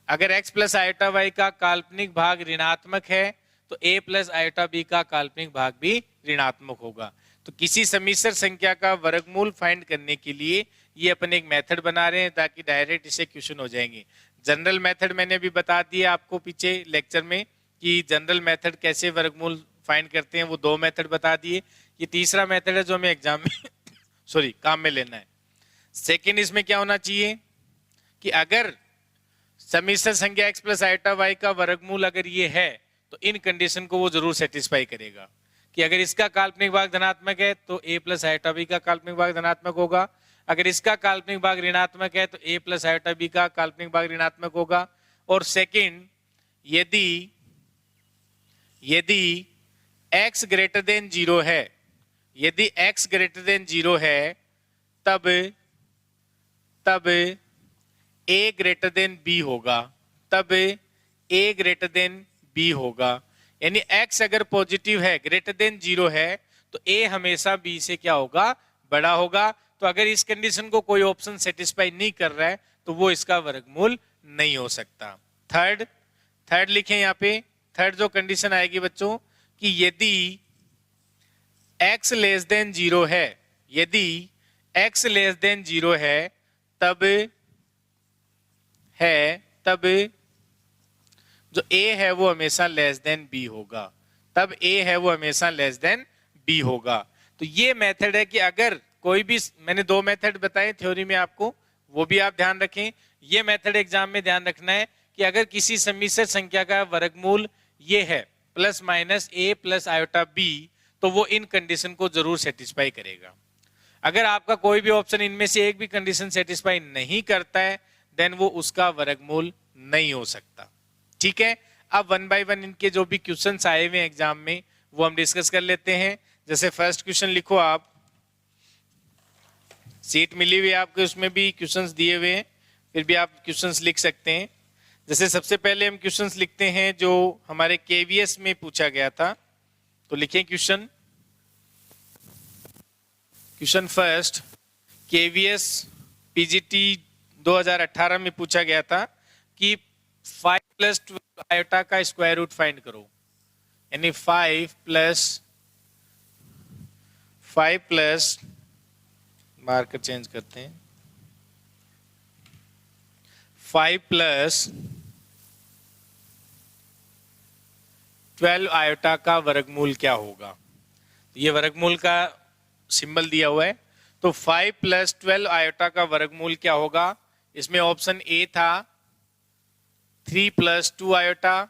अगर x प्लस आयोटा वाई का काल्पनिक भाग ऋणात्मक है तो a प्लस आयोटा बी का काल्पनिक भाग भी ऋणात्मक होगा। तो किसी समिश्र संख्या का वर्गमूल फाइंड करने के लिए ये अपन एक मेथड बना रहे हैं ताकि डायरेक्ट इसे क्वेश्चन हो जाएंगे। जनरल मेथड मैंने अभी बता दिया आपको पीछे लेक्चर में कि जनरल मेथड कैसे वर्गमूल फाइंड करते हैं, वो 2 मेथड बता दिए। ये तीसरा मेथड है जो हमें एग्जाम में सॉरी काम में लेना है। सेकेंड इसमें क्या होना चाहिए कि अगर समिश्र संख्या x प्लस आयोटा वाई का वर्गमूल अगर ये है तो इन कंडीशन को वो जरूर सेटिस्फाई करेगा कि अगर इसका काल्पनिक भाग धनात्मक है तो a प्लस आयोटा बी का काल्पनिक भाग धनात्मक होगा, अगर इसका काल्पनिक भाग ऋणात्मक है तो a प्लस आयोटा बी का काल्पनिक भाग ऋणात्मक होगा। और सेकंड, यदि x ग्रेटर देन 0 है, यदि x ग्रेटर देन 0 है तब a ग्रेटर देन b होगा, तब a ग्रेटर देन b होगा। यानी x अगर पॉजिटिव है, ग्रेटर देन 0 है तो a हमेशा b से क्या होगा, बड़ा होगा। तो अगर इस कंडीशन को कोई ऑप्शन सेटिस्फाई नहीं कर रहा है तो वो इसका वर्गमूल नहीं हो सकता। थर्ड लिखें यहाँ पे, थर्ड जो कंडीशन आएगी बच्चों कि यदि x लेस देन 0 है, यदि x लेस देन 0 है तब जो a है वो हमेशा लेस देन b होगा, तब a है वो हमेशा लेस देन b होगा। तो ये मेथड है कि अगर कोई भी, मैंने 2 मेथड बताए थ्योरी में आपको, वो भी आप ध्यान रखें। ये मेथड एग्जाम में ध्यान रखना है कि अगर किसी समिश्र संख्या का वर्गमूल ये है plus minus a plus iota b तो वो इन कंडीशन को जरूर सेटिस्फाई करेगा। अगर आपका कोई भी ऑप्शन इनमें से एक भी कंडीशन सेटिस्फाई नहीं करता है देन वो उसका वर्गमूल नहीं हो सकता। ठीक है, अब 1 बाय 1 इनके जो भी क्वेश्चंस आए हुए एग्जाम में वो हम डिस्कस कर लेते हैं। जैसे फर्स्ट क्वेश्चन लिखो, आप सीट मिली हुई है आपको, उसमें भी क्वेश्चंस दिए हुए हैं, फिर भी आप क्वेश्चंस लिख सकते हैं। जैसे सबसे पहले हम क्वेश्चंस लिखते हैं जो हमारे केवीएस में पूछा गया था, तो लिखें क्वेश्चन फर्स्ट, केवीएस पीजीटी 2018 में पूछा गया था कि 5 प्लस 12 आयोटा का स्क्वायर रूट फाइंड करो। यानी 5 प्लस मार्कर चेंज करते हैं, 5 प्लस 12 आयोटा का वर्गमूल क्या होगा। ये वर्गमूल का सिंबल दिया हुआ है, तो 5 प्लस 12 आयोटा का वर्गमूल क्या होगा। इसमें ऑप्शन ए था 3 प्लस 2 आयोटा,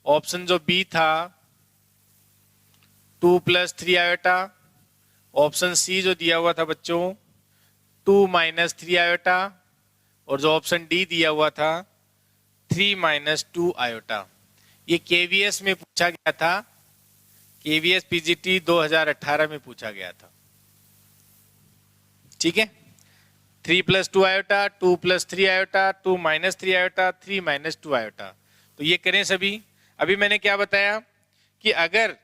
ऑप्शन जो बी था 2 प्लस 3 आयोटा, ऑप्शन सी जो दिया हुआ था बच्चों 2 माइनस 3 आयोटा, और जो ऑप्शन डी दिया हुआ था 3 माइनस 2 आयोटा। ये केवीएस में पूछा गया था, केवीएस पीजीटी 2018 में पूछा गया था। ठीक है, 3 plus 2 iota, 2 plus 3 iota, 2 minus 3 iota, 3 minus 2 iota. तो ये करें सभी। अभी मैंने क्या बताया कि अगर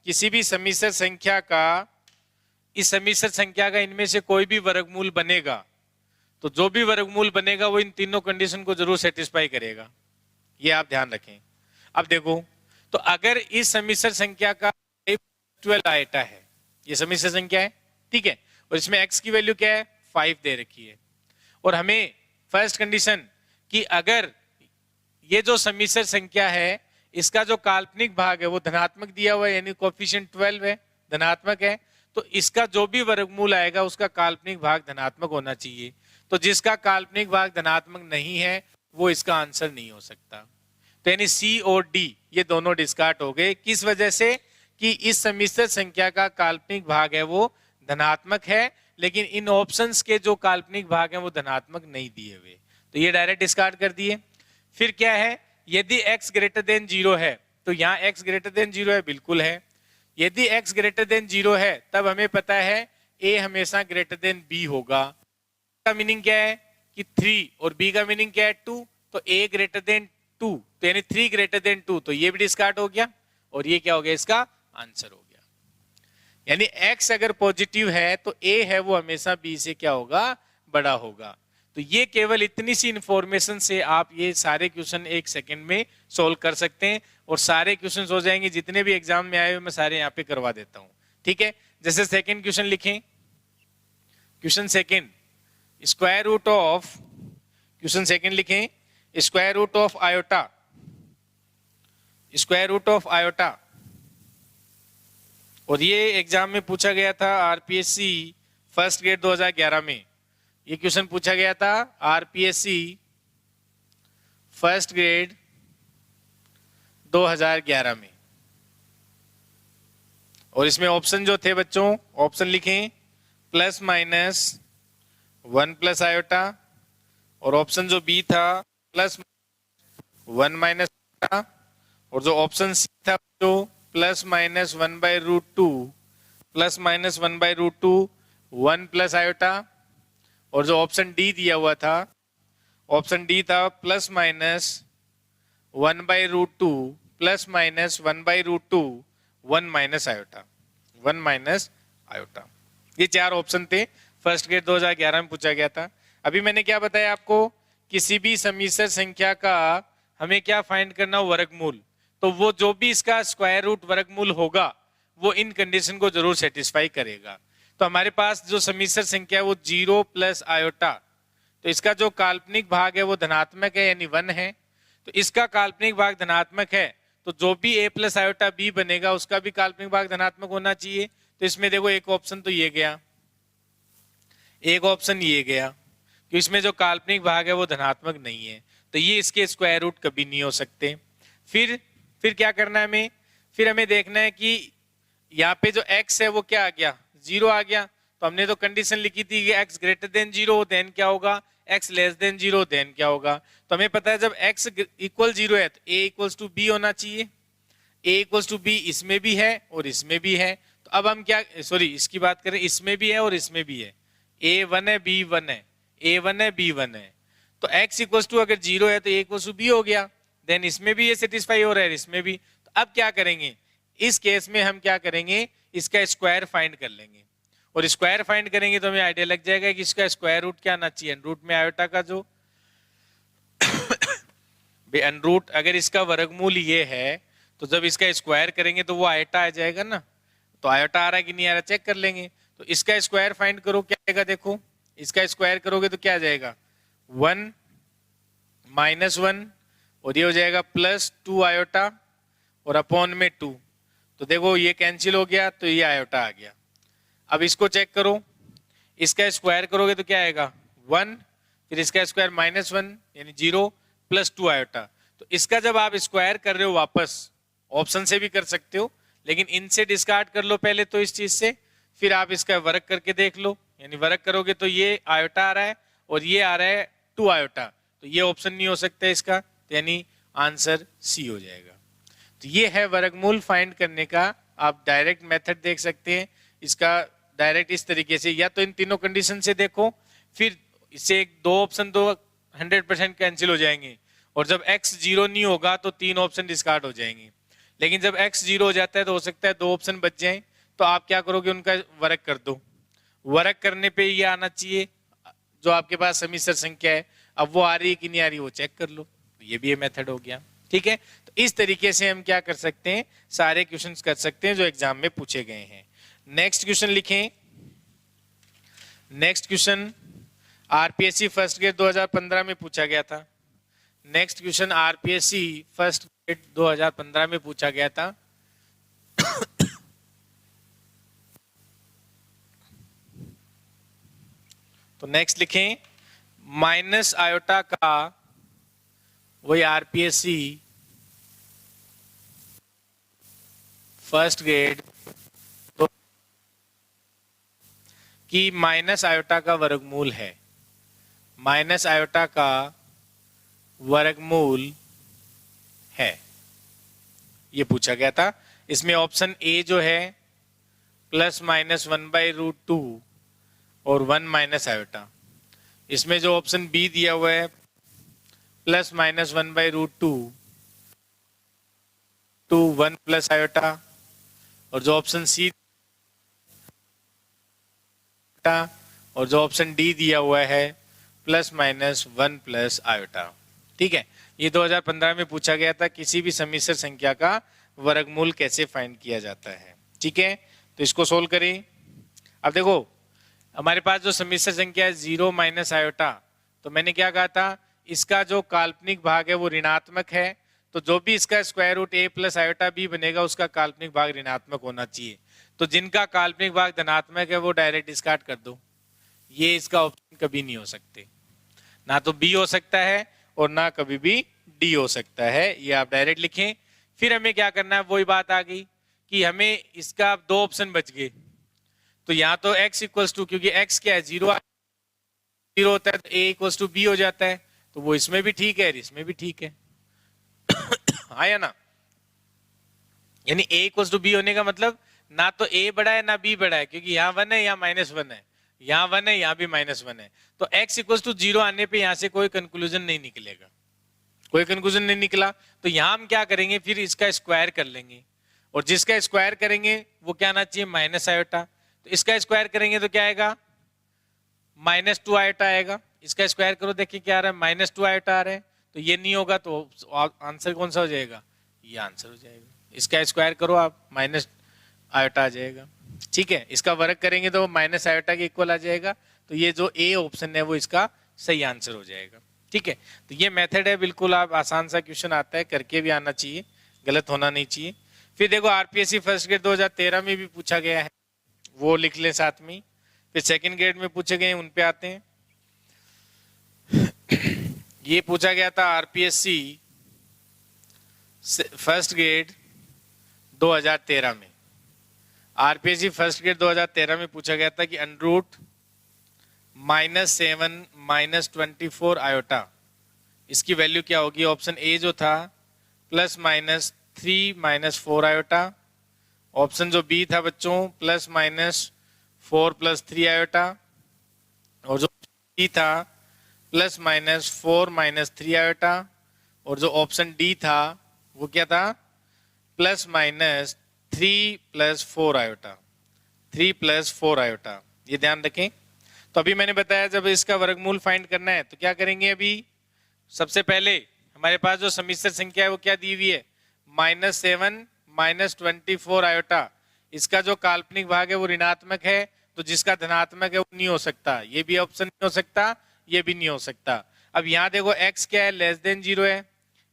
किसी भी समिश्र संख्या का, इस समिश्र संख्या का इनमें से कोई भी वर्गमूल बनेगा तो जो भी वर्गमूल बनेगा वो इन तीनों कंडीशन को जरूर सेटिस्फाई करेगा, ये आप ध्यान रखें। अब देखो, तो अगर इस समिश्र संख्या का 12 आयोटा है, ये समिश्र संख्या है, ठीक है, और इसमें x की वैल्यू क्या है 5 दे रखी है, और हमें फर्स्ट कंडीशन कि अगर ये जो समिश्र संख्या है इसका जो काल्पनिक भाग है वो धनात्मक दिया हुआ है, यानी कोएफिशिएंट 12 है, धनात्मक है, तो इसका जो भी वर्गमूल आएगा उसका काल्पनिक भाग धनात्मक होना चाहिए। तो जिसका काल्पनिक भाग धनात्मक नहीं है वो इसका आंसर नहीं हो सकता। तो यानी सी और डी ये दोनों डिस्कार्ड हो गए। किस वजह से कि इस समिश्र संख्या का काल्पनिक भाग है वो धनात्मक है, लेकिन इन ऑप्शंस के जो काल्पनिक भाग हैं वो धनात्मक नहीं दिए हुए, तो ये डायरेक्ट डिस्कार्ड कर दिए। फिर क्या है, यदि x ग्रेटर देन 0 है, तो यहाँ x ग्रेटर देन 0 है, बिल्कुल है। यदि x ग्रेटर देन 0 है तब हमें पता है a हमेशा ग्रेटर देन b होगा। का मीनिंग क्या है कि 3 और b का मीनिंग क्या है 2, तो a ग्रेटर देन 2, तो यानी 3 ग्रेटर देन 2, तो ये भी डिस्कार्ड हो गया, और ये क्या हो गया, इसका आंसर हो गया। यानी x अगर पॉजिटिव है तो a है वो हमेशा b से क्या होगा, बड़ा होगा। तो ये केवल इतनी सी इंफॉर्मेशन से आप ये सारे क्वेश्चन 1 सेकंड में सोल्व कर सकते हैं और सारे क्वेश्चन हो जाएंगे। जितने भी एग्जाम में आए हुए मैं सारे यहाँ पे करवा देता हूँ, ठीक है। जैसे सेकंड क्वेश्चन लिखें, question second square root of, question second लिखें square root of iota, square root of iota. और ये एग्जाम में पूछा गया था आरपीएससी फर्स्ट ग्रेड 2011 में, ये क्वेश्चन पूछा गया था आरपीएससी फर्स्ट ग्रेड 2011 में। और इसमें ऑप्शन जो थे बच्चों, ऑप्शन लिखें प्लस माइनस 1 प्लस आयोटा, और ऑप्शन जो बी था प्लस 1 माइनस आयोटा, और जो ऑप्शन सी था जो plus minus 1/√2 plus minus 1/√2 1 plus iota, और जो ऑप्शन डी दिया हुआ था, ऑप्शन डी था plus minus 1/√2 plus minus 1/√2 1 minus iota, 1 minus iota. ये चार ऑप्शन थे, फर्स्ट ग्रेड 2011 में पूछा गया था। अभी मैंने क्या बताया आपको, किसी भी समिश्र संख्या का हमें क्या फाइंड करना हो, वर्गमूल। तो वो जो भी इसका स्क्वायर रूट वर्गमूल होगा वो इन कंडीशन को जरूर सेटिस्फाई करेगा। तो हमारे पास जो समिश्र संख्या है वो 0 प्लस आयोटा, तो इसका जो काल्पनिक भाग है वो धनात्मक है यानी 1 है। तो इसका काल्पनिक भाग धनात्मक है तो जो भी a प्लस आयोटा b बनेगा उसका भी काल्पनिक भाग धनात्मक होना चाहिए। तो इसमें देखो एक ऑप्शन तो ये गया, एक ऑप्शन ये गया कि इसमें जो काल्पनिक भाग है वो धनात्मक नहीं है, तो ये इसके स्क्वायर रूट कभी नहीं हो सकते। फिर क्या करना है हमें, फिर हमें देखना है कि यहाँ पे जो x है वो क्या आ गया, 0 आ गया। तो हमने तो कंडीशन लिखी थी कि x ग्रेटर देन 0 देन क्या होगा, x लेस देन 0 देन क्या होगा। तो हमें पता है जब x इक्वल 0 है तो a इक्वल्स टू b होना चाहिए, a इक्वल्स टू b इसमें भी है और इसमें भी है। तो अब हम क्या, सॉरी इसकी बात करें, इसमें भी है और इसमें भी है, a 1 है b 1 है, a 1 है b 1 है। तो x इक्वल्स टू अगर 0 है तो a इक्वल्स टू b हो गया, देन इसमें भी ये सेटिस्फाई हो रहा है, इसमें भी। तो अब क्या करेंगे, इस केस में हम क्या करेंगे, इसका स्क्वायर फाइंड कर लेंगे। और स्क्वायर फाइंड करेंगे तो हमें आइडिया लग जाएगा कि इसका स्क्वायर रूट क्या आना चाहिए, रूट में आयोटा का जो रूट, अगर इसका वर्गमूल ये है तो जब इसका स्क्वायर करेंगे तो वो आयोटा आ जाएगा ना। तो आयोटा आ रहा है कि नहीं आ रहा चेक कर लेंगे। तो इसका स्क्वायर फाइंड करो, क्या आएगा देखो, इसका स्क्वायर करोगे तो क्या आ जाएगा 1 माइनस 1 और ये हो जाएगा प्लस 2 आयोटा और अपॉन में 2। तो देखो ये कैंसिल हो गया तो ये आयोटा आ गया। अब इसको चेक करो, इसका स्क्वायर करोगे तो क्या आएगा 1, फिर इसका स्क्वायर माइनस 1 यानी 0 प्लस 2 आयोटा। तो इसका जब आप स्क्वायर कर रहे हो वापस, ऑप्शन से भी कर सकते हो लेकिन इनसे डिस्कार्ड कर लो पहले तो इस चीज से, फिर आप इसका वर्ग करके देख लो, यानी वर्ग करोगे तो ये आयोटा आ रहा है और ये आ रहा है 2 आयोटा, तो ये ऑप्शन नहीं हो सकता इसका, तो यानी आंसर सी हो जाएगा। तो ये है वर्गमूल फाइंड करने का आप डायरेक्ट मेथड देख सकते हैं इसका, डायरेक्ट इस तरीके से, या तो इन तीनों कंडीशन से देखो, फिर इससे एक दो ऑप्शन तो 100% कैंसिल हो जाएंगे, और जब x 0 नहीं होगा तो 3 ऑप्शन डिस्कार्ड हो जाएंगे। लेकिन जब x 0 हो जाता है तो हो सकता है 2 ऑप्शन बच जाएं, तो आप क्या करोगे, उनका वर्ग कर दो। वर्ग करने पे ये आना चाहिए जो आपके पास समिश्र संख्या है, अब वो आ रही है कि नहीं आ रही वो चेक कर लो, ये भी मेथड हो गया। ठीक है, तो इस तरीके से हम क्या कर सकते हैं, सारे क्वेश्चंस कर सकते हैं जो एग्जाम में पूछे गए हैं। नेक्स्ट क्वेश्चन लिखें, next question RPSC first grade 2015 में पूछा गया था। Next question RPSC first grade 2015 में पूछा गया था। तो नेक्स्ट लिखें, माइनस आयोटा का वही आरपीएससी फर्स्ट ग्रेड की माइनस आयोटा का वर्गमूल है, माइनस आयोटा का वर्गमूल है, ये पूछा गया था। इसमें ऑप्शन ए जो है प्लस माइनस 1/√2 और 1 माइनस आयोटा, इसमें जो ऑप्शन बी दिया हुआ है plus minus 1/√2 to 1 plus iota, और जो ऑप्शन सी और जो ऑप्शन डी दिया हुआ है प्लस माइनस 1 प्लस आयोटा। ठीक है, ये 2015 में पूछा गया था किसी भी सम्मिश्र संख्या का वर्गमूल कैसे फाइंड किया जाता है। ठीक है, तो इसको सोल्व करें। अब देखो हमारे पास जो सम्मिश्र संख्या है 0 माइनस आयोटा, तो मैंने क्या कहा था, इसका जो काल्पनिक भाग है वो ऋणात्मक है, तो जो भी इसका square root a plus iota b बनेगा उसका काल्पनिक भाग ऋणात्मक होना चाहिए। तो जिनका काल्पनिक भाग धनात्मक है वो डायरेक्ट डिस्कार्ड कर दो, ये इसका ऑप्शन कभी नहीं हो सकते, ना तो b हो सकता है और ना कभी भी d हो सकता है, ये आप डायरेक्ट लिखें। फिर हमें क्या करना है, वही बात आ गई कि हमें इसका दो ऑप्शन बच गए, तो यहाँ तो x इक्वल्स टू, क्योंकि x क्या है 0 होता है, तो a इक्वल्स टू b हो जाता है, तो वो इसमें भी ठीक है इसमें भी ठीक है आया ना। यानी a इक्वल्स टू b होने का मतलब ना तो a बड़ा है ना b बड़ा है, क्योंकि यहाँ 1 है यहाँ -1 है, यहाँ 1 है यहाँ भी -1 है, तो x इक्वल्स टू 0 आने पे यहाँ से कोई कंक्लूजन नहीं निकलेगा, कोई कंक्लूजन नहीं निकला। तो यहाँ हम क्या करेंगे, फिर इसका स्क्वायर कर लेंगे, और जिसका स्क्वायर करेंगे वो क्या आना चाहिए, माइनस आयोटा। तो इसका स्क्वायर करेंगे तो क्या आएगा, -2 आयोटा आएगा। इसका स्क्वायर करो, देखिए क्या आ रहा है, -2 आयोटा आ रहा है, तो ये नहीं होगा, तो आंसर कौन सा हो जाएगा, ये आंसर हो जाएगा। इसका स्क्वायर करो आप, माइनस आयोटा आ जाएगा। ठीक है, इसका वर्ग करेंगे तो माइनस आयोटा के इक्वल आ जाएगा, तो ये जो ए ऑप्शन है वो इसका सही आंसर हो जाएगा। ठीक है, तो ये मेथड है, बिल्कुल आप आसान सा क्वेश्चन आता है, करके भी आना चाहिए, गलत होना नहीं चाहिए। फिर देखो आरपीएससी फर्स्ट ग्रेड 2013 में भी पूछा गया है, वो लिख लें साथ में। फिर सेकंड ग्रेड में पूछे गए उन पे आते हैं। ये पूछा गया था आरपीएससी फर्स्ट ग्रेड 2013 में, आरपीएससी फर्स्ट ग्रेड 2013 में पूछा गया था कि √-7 -24 आयोटा, इसकी वैल्यू क्या होगी। ऑप्शन ए जो था +-3 -4 आयोटा, ऑप्शन जो बी था बच्चों +-4 + 3 आयोटा, और जो सी था +-4 - 3 आयोटा, और जो ऑप्शन डी था वो क्या था, +-3 + 4 आयोटा, 3 + 4 आयोटा, ये ध्यान रखें। तो अभी मैंने बताया जब इसका वर्गमूल फाइंड करना है तो क्या करेंगे, अभी सबसे पहले हमारे पास जो सम्मिश्र संख्या है वो क्या दी हुई है, -7 -24 आयोटा, इसका जो काल्पनिक भाग है वो ऋणात्मक है, तो जिसका धनात्मक है वो नहीं हो सकता, ये भी ऑप्शन नहीं हो सकता, ये भी नहीं हो सकता। अब यहाँ देखो x क्या है, <0 है,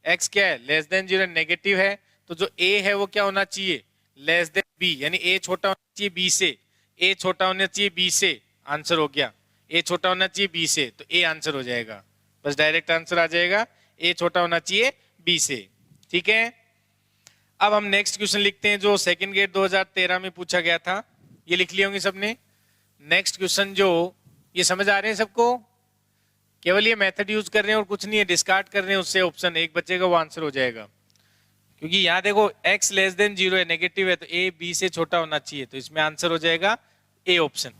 x क्या है, <0 नेगेटिव है, तो जो a है वो क्या होना चाहिए, b, यानी a छोटा होना चाहिए b से, a छोटा होना चाहिए b से, आंसर हो गया, a छोटा होना चाहिए b से, तो a आंसर हो जाएगा, बस डायरेक्ट आंसर आ जाएगा, a छोटा होना चाहिए b से। ठीक है, अब हम नेक्स्ट क्वेश्चन लिखते हैं जो सेकंड ग्रेड 2013 में पूछा गया था, ये लिख लिए होंगे सबने। नेक्स्ट क्वेश्चन जो, ये समझ आ रहे हैं सबको, केवल ये मेथड यूज कर रहे हैं और कुछ नहीं है, डिस्कार्ड कर रहे हैं, उससे ऑप्शन एक बचेगा वो आंसर हो जाएगा, क्योंकि यहाँ देखो x <0 है, नेगेटिव है, तो a b से छोटा होना चाहिए, तो इसमें आंसर हो जाएगा ए ऑप्शन।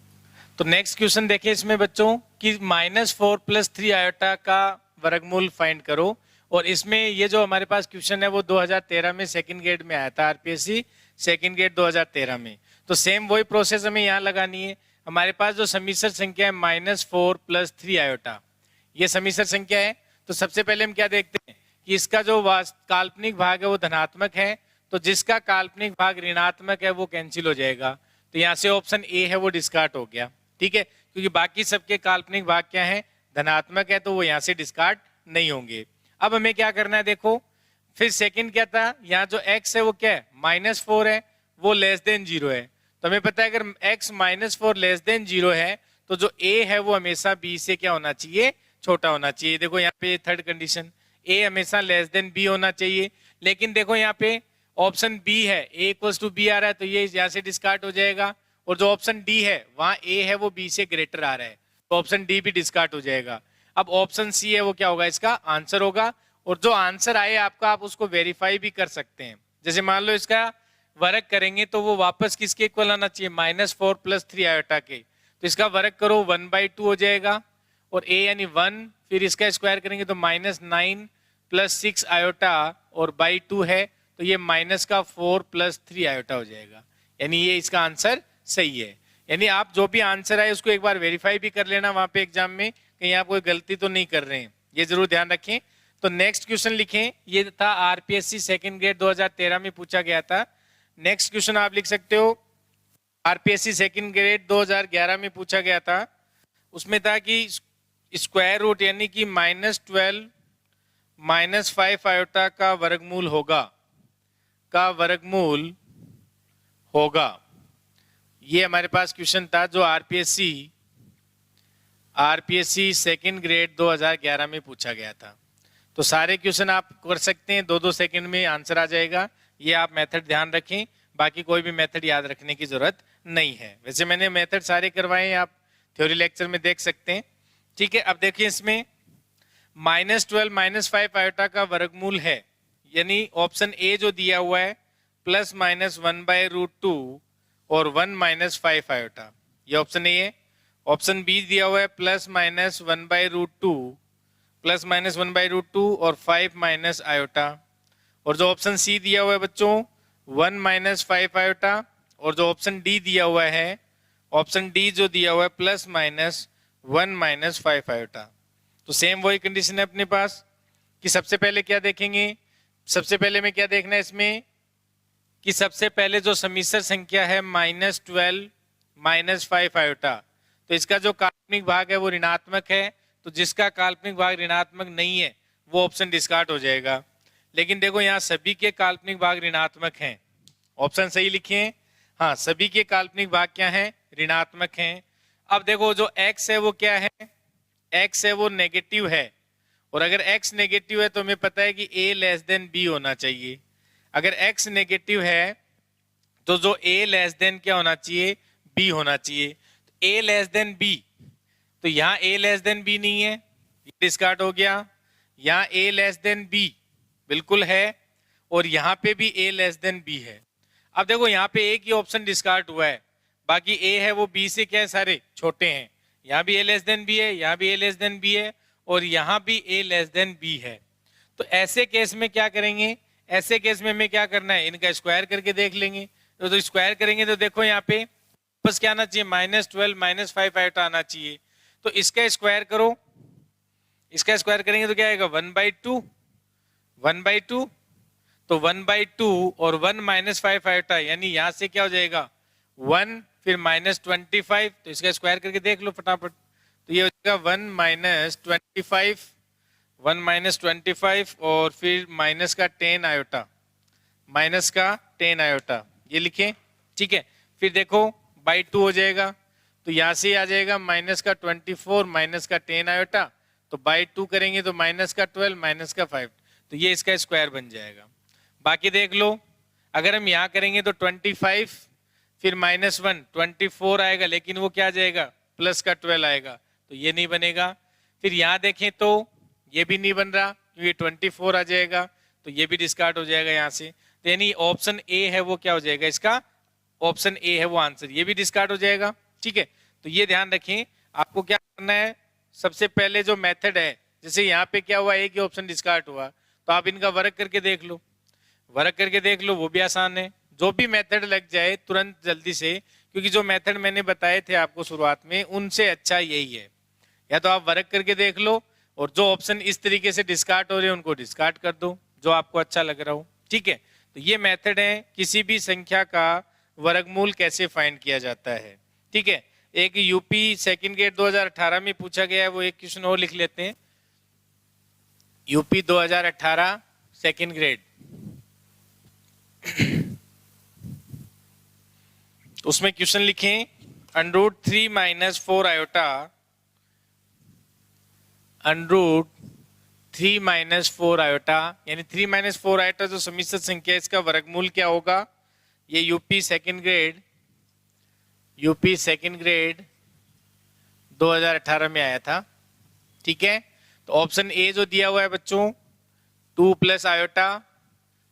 तो नेक्स्ट क्वेश्चन देखिए इसमें बच्चों कि -4 + 3 आयोटा का वर्गमूल फाइंड करो, और इसमें ये जो हमारे पास क्वेश्चन है वो 2013 में सेकंड ग्रेड में आया था, आरपीएससी सेकंड ग्रेड 2013 में। तो सेम वही प्रोसेस हमें यहाँ लगानी है। हमारे पास जो सम्मिश्र संख्या है -4 + 3 आयोटा, ये सम्मिश्र संख्या है, तो सबसे पहले हम क्या देखते हैं कि इसका जो काल्पनिक भाग है वो धनात्मक है, तो जिसका काल्पनिक भाग ऋणात्मक है वो कैंसिल हो जाएगा, तो यहाँ से ऑप्शन ए है वो डिस्कार्ड हो गया। ठीक है, क्योंकि बाकी सबके काल्पनिक भाग क्या है, धनात्मक है, तो वो यहाँ से डिस्कार्ड नहीं होंगे। अब हमें क्या करना है, देखो फिर सेकंड क्या था, यहाँ जो x है वो क्या है, -4 है, वो <0 है, तो हमें पता है अगर x -4 <0 है तो जो a है वो हमेशा b से क्या होना चाहिए, छोटा होना चाहिए। देखो यहाँ पे थर्ड कंडीशन, a हमेशा b होना चाहिए, लेकिन देखो यहाँ पे ऑप्शन बी है, a = b आ रहा है, तो ये यहाँ से डिस्कार्ड हो जाएगा, और जो ऑप्शन डी है वहां a है वो b से ग्रेटर आ रहा है, तो ऑप्शन डी भी डिस्कार्ड हो जाएगा। अब ऑप्शन सी है वो क्या होगा, इसका आंसर होगा, और जो आंसर आए आपका आप उसको वेरीफाई भी कर सकते हैं। जैसे मान लो इसका वर्ग करेंगे तो वो वापस किसके इक्वल आना चाहिए, -4 + 3 आयोटा के, तो इसका वर्ग करो 1/2 हो जाएगा, और a यानी 1, फिर इसका स्क्वायर करेंगे तो -9 + 6 आयोटा और /2 है, तो ये -4 + 3 आयोटा हो जाएगा, यानी ये इसका आंसर सही है। यानी आप जो भी आंसर आए उसको एक बार वेरीफाई भी कर लेना वहां पे एग्जाम में, कहीं आप कोई गलती तो नहीं कर रहे हैं, ये जरूर ध्यान रखें। तो नेक्स्ट क्वेश्चन लिखें, ये था आरपीएससी सेकंड ग्रेड 2013 में पूछा गया था। नेक्स्ट क्वेश्चन आप लिख सकते हो, आरपीएससी सेकंड ग्रेड 2011 में पूछा गया था। उसमें था कि स्क्वायर रूट यानी कि -12 -5 आयोटा का वर्गमूल होगा, ये हमारे पास क्वेश्चन था जो आरपीएससी सेकंड ग्रेड 2011 में पूछा गया था। तो सारे क्वेश्चन आप कर सकते हैं, 2-2 सेकंड में आंसर आ जाएगा। ये आप मेथड ध्यान रखें, बाकी कोई भी मेथड याद रखने की जरूरत नहीं है। वैसे मैंने मेथड सारे करवाए हैं, आप थ्योरी लेक्चर में देख सकते हैं। ठीक है, अब देखिए इसमें -12 -5 आयोटा का वर्गमूल है, यानी ऑप्शन ए जो दिया हुआ है +-1/√2 और 1-5 आयोटा, ये ऑप्शन ए है। ऑप्शन बी दिया हुआ है +-1/√2 +-1/√2 और 5 आयोटा, और जो ऑप्शन सी दिया हुआ है बच्चों 1-5 आयोटा, और जो ऑप्शन डी दिया हुआ है, ऑप्शन डी जो दिया हुआ है +-1-5 आयोटा। तो सेम वही कंडीशन है अपने पास कि सबसे पहले क्या देखेंगे, सबसे पहले में क्या देखना है इसमें कि सबसे पहले जो सम्मिश्र संख्या है -12 -5 आयोटा, तो इसका जो काल्पनिक भाग है वो ऋणात्मक है, तो जिसका काल्पनिक भाग ऋणात्मक नहीं है वो ऑप्शन डिस्कार्ड हो जाएगा। लेकिन देखो यहाँ सभी के काल्पनिक भाग ऋणात्मक हैं, ऑप्शन सही लिखिए, हाँ सभी के काल्पनिक भाग क्या हैं, ऋणात्मक हैं। अब देखो जो x है वो क्या है, x है वो नेगेटिव है, और अगर x नेगेटिव है तो हमें पता है कि a लेस देन b होना चाहिए। अगर x नेगेटिव है तो जो a लेस देन क्या होना चाहिए, b होना चाहिए। तो a लेस देन b, तो यहाँ a लेस देन b नहीं है, ये डिस्कार्ड हो गया। यहाँ a लेस देन b बिल्कुल है, और यहाँ पे भी a लेस देन b है। अब देखो यहाँ पे एक ही ऑप्शन डिस्कार्ड हुआ है, बाकी a है वो b से क्या है, सारे छोटे हैं। यहाँ भी a लेस देन b है, यहाँ भी a लेस देन b है, और यहाँ भी a लेस देन b है। तो ऐसे केस में क्या करेंगे, ऐसे केस में हमें क्या करना है, इनका स्क्वायर करके देख लेंगे। तो स्क्वायर करेंगे तो देखो यहाँ पे बस क्या आना चाहिए, -12 -5 आयोटा आना चाहिए। तो इसका स्क्वायर करो, इसका स्क्वायर करेंगे तो क्या आएगा 1/2, 1/2, तो 1/2 और 1-5 आयोटा, यानी यहाँ से क्या हो जाएगा 1 फिर -25, तो इसका स्क्वायर करके देख लो फटाफट। तो ये हो जाएगा 1-25 और फिर माइनस का 10 आयोटा, माइनस का 10 आयोटा, ये लिखें। ठीक है, फिर देखो /2 हो जाएगा, तो यहाँ से आ जाएगा -24 माइनस का 10 आयोटा, तो /2 करेंगे तो -12 माइनस का 5, तो ये इसका स्क्वायर बन जाएगा। बाकी देख लो, अगर हम यहाँ करेंगे तो 25 फिर -1 24 आएगा, लेकिन वो क्या आ जाएगा प्लस का 12 आएगा, तो ये नहीं बनेगा। फिर यहाँ देखें तो ये भी नहीं बन रहा क्योंकि 24 आ जाएगा, तो ये भी डिस्कार्ड हो जाएगा यहाँ से। तो यानी ऑप्शन ए है वो क्या हो जाएगा, इसका ऑप्शन ए है वो आंसर, ये भी डिस्कार्ड हो जाएगा। ठीक है, तो ये ध्यान रखें, आपको क्या करना है, सबसे पहले जो मेथड है, जैसे यहाँ पे क्या हुआ, एक ही ऑप्शन डिस्कार्ड हुआ, तो आप इनका वर्क करके देख लो, वर्क करके देख लो, वो भी आसान है। जो भी मेथड लग जाए तुरंत जल्दी से, क्योंकि जो मेथड मैंने बताए थे आपको शुरुआत में उनसे अच्छा यही है। या तो आप वर्क करके देख लो, और जो ऑप्शन इस तरीके से डिस्कार्ड हो रहे हैं उनको डिस्कार्ड कर दो, जो आपको अच्छा लग रहा हो। ठीक है, तो ये मेथड है किसी भी संख्या का वर्गमूल कैसे फाइंड किया जाता है। ठीक है, एक यूपी सेकंड ग्रेड 2018 में पूछा गया है, वो एक क्वेश्चन और लिख लेते हैं। यूपी 2018 सेकंड ग्रेड, उसमें क्वेश्चन लिखें √3 - 4 आयोटा, √3 - 4 आयोटा, यानी 3 - 4 आयोटा जो सम्मिश्र संख्या है, इसका वर्गमूल क्या होगा। ये यूपी सेकंड ग्रेड 2018 में आया था। ठीक है, तो ऑप्शन ए जो दिया हुआ है बच्चों 2 + आयोटा,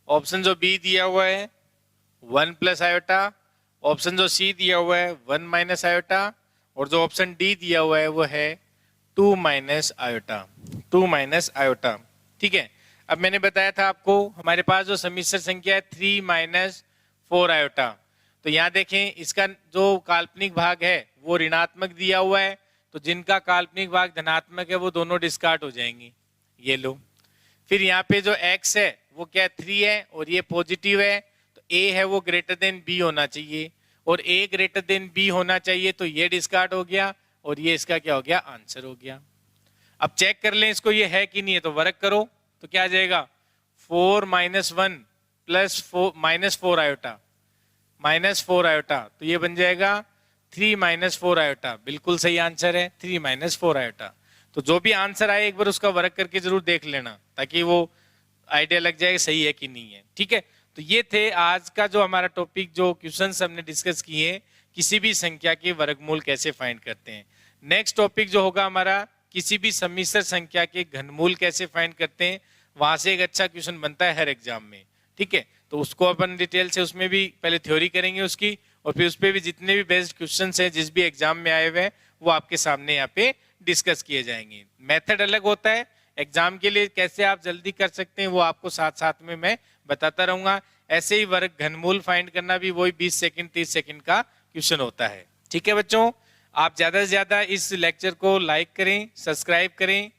ऑप्शन जो बी दिया हुआ है 1 + आयोटा, ऑप्शन जो सी दिया हुआ है 1 - आयोटा, और जो ऑप्शन डी दिया हुआ है वो है 2 - आयोटा, 2 - आयोटा। ठीक है, अब मैंने बताया था आपको हमारे पास जो सम्मिश्र संख्या है 3 - 4 आयोटा, तो यहाँ देखें इसका जो काल्पनिक भाग है वो ऋणात्मक दिया हुआ है, तो जिनका काल्पनिक भाग धनात्मक है वो दोनों डिस्कार्ड हो जाएंगे, ये लो। फिर यहाँ पे जो x है वो क्या 3 है और ये पॉजिटिव है, तो a है वो ग्रेटर देन b होना चाहिए, और a ग्रेटर देन b होना चाहिए, तो ये डिस्कार्ड हो गया और ये इसका क्या हो गया, आंसर हो गया। अब चेक कर लें इसको ये है कि नहीं है, तो वर्क करो तो क्या आ जाएगा 4 - 1 प्लस -4 आयोटा, -4 आयोटा, तो ये बन जाएगा 3 - 4 आयोटा। बिल्कुल सही आंसर है 3 - 4 आयोटा। तो जो भी आंसर आए एक बार उसका वर्क करके जरूर देख लेना ताकि वो आइडिया लग जाए सही है कि नहीं है, ठीक है। तो ये थे आज का जो हमारा टॉपिक, जो क्वेश्चंस हमने डिस्कस किए किसी भी संख्या के वर्गमूल कैसे फाइंड करते हैं। नेक्स्ट टॉपिक जो होगा हमारा किसी भी सम्मिश्र संख्या के घनमूल कैसे फाइंड करते हैं, वहां से एक अच्छा क्वेश्चन बनता है हर एग्जाम में, ठीक है। तो उसको अपन डिटेल से उसमें भी पहले थ्योरी करेंगे उसकी, और फिर उस पर भी जितने भी बेस्ड क्वेश्चंस हैं जिस भी एग्जाम में आए हुए हैं वो आपके सामने यहाँ पे डिस्कस किए जाएंगे। मेथड अलग होता है, एग्जाम के लिए कैसे आप जल्दी कर सकते हैं वो आपको साथ साथ में मैं बताता रहूंगा। ऐसे ही वर्ग घनमूल फाइंड करना भी वही 20 सेकंड 30 सेकंड का क्वेश्चन होता है, ठीक है बच्चों। आप ज्यादा से ज्यादा इस लेक्चर को लाइक करें, सब्सक्राइब करें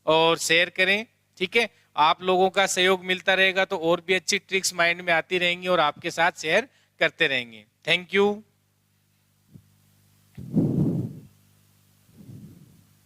और शेयर करें, ठीक है। आप लोगों का सहयोग मिलता रहेगा तो और भी अच्छी ट्रिक्स माइंड में आती रहेंगी और आपके साथ शेयर करते रहेंगे। Thank you.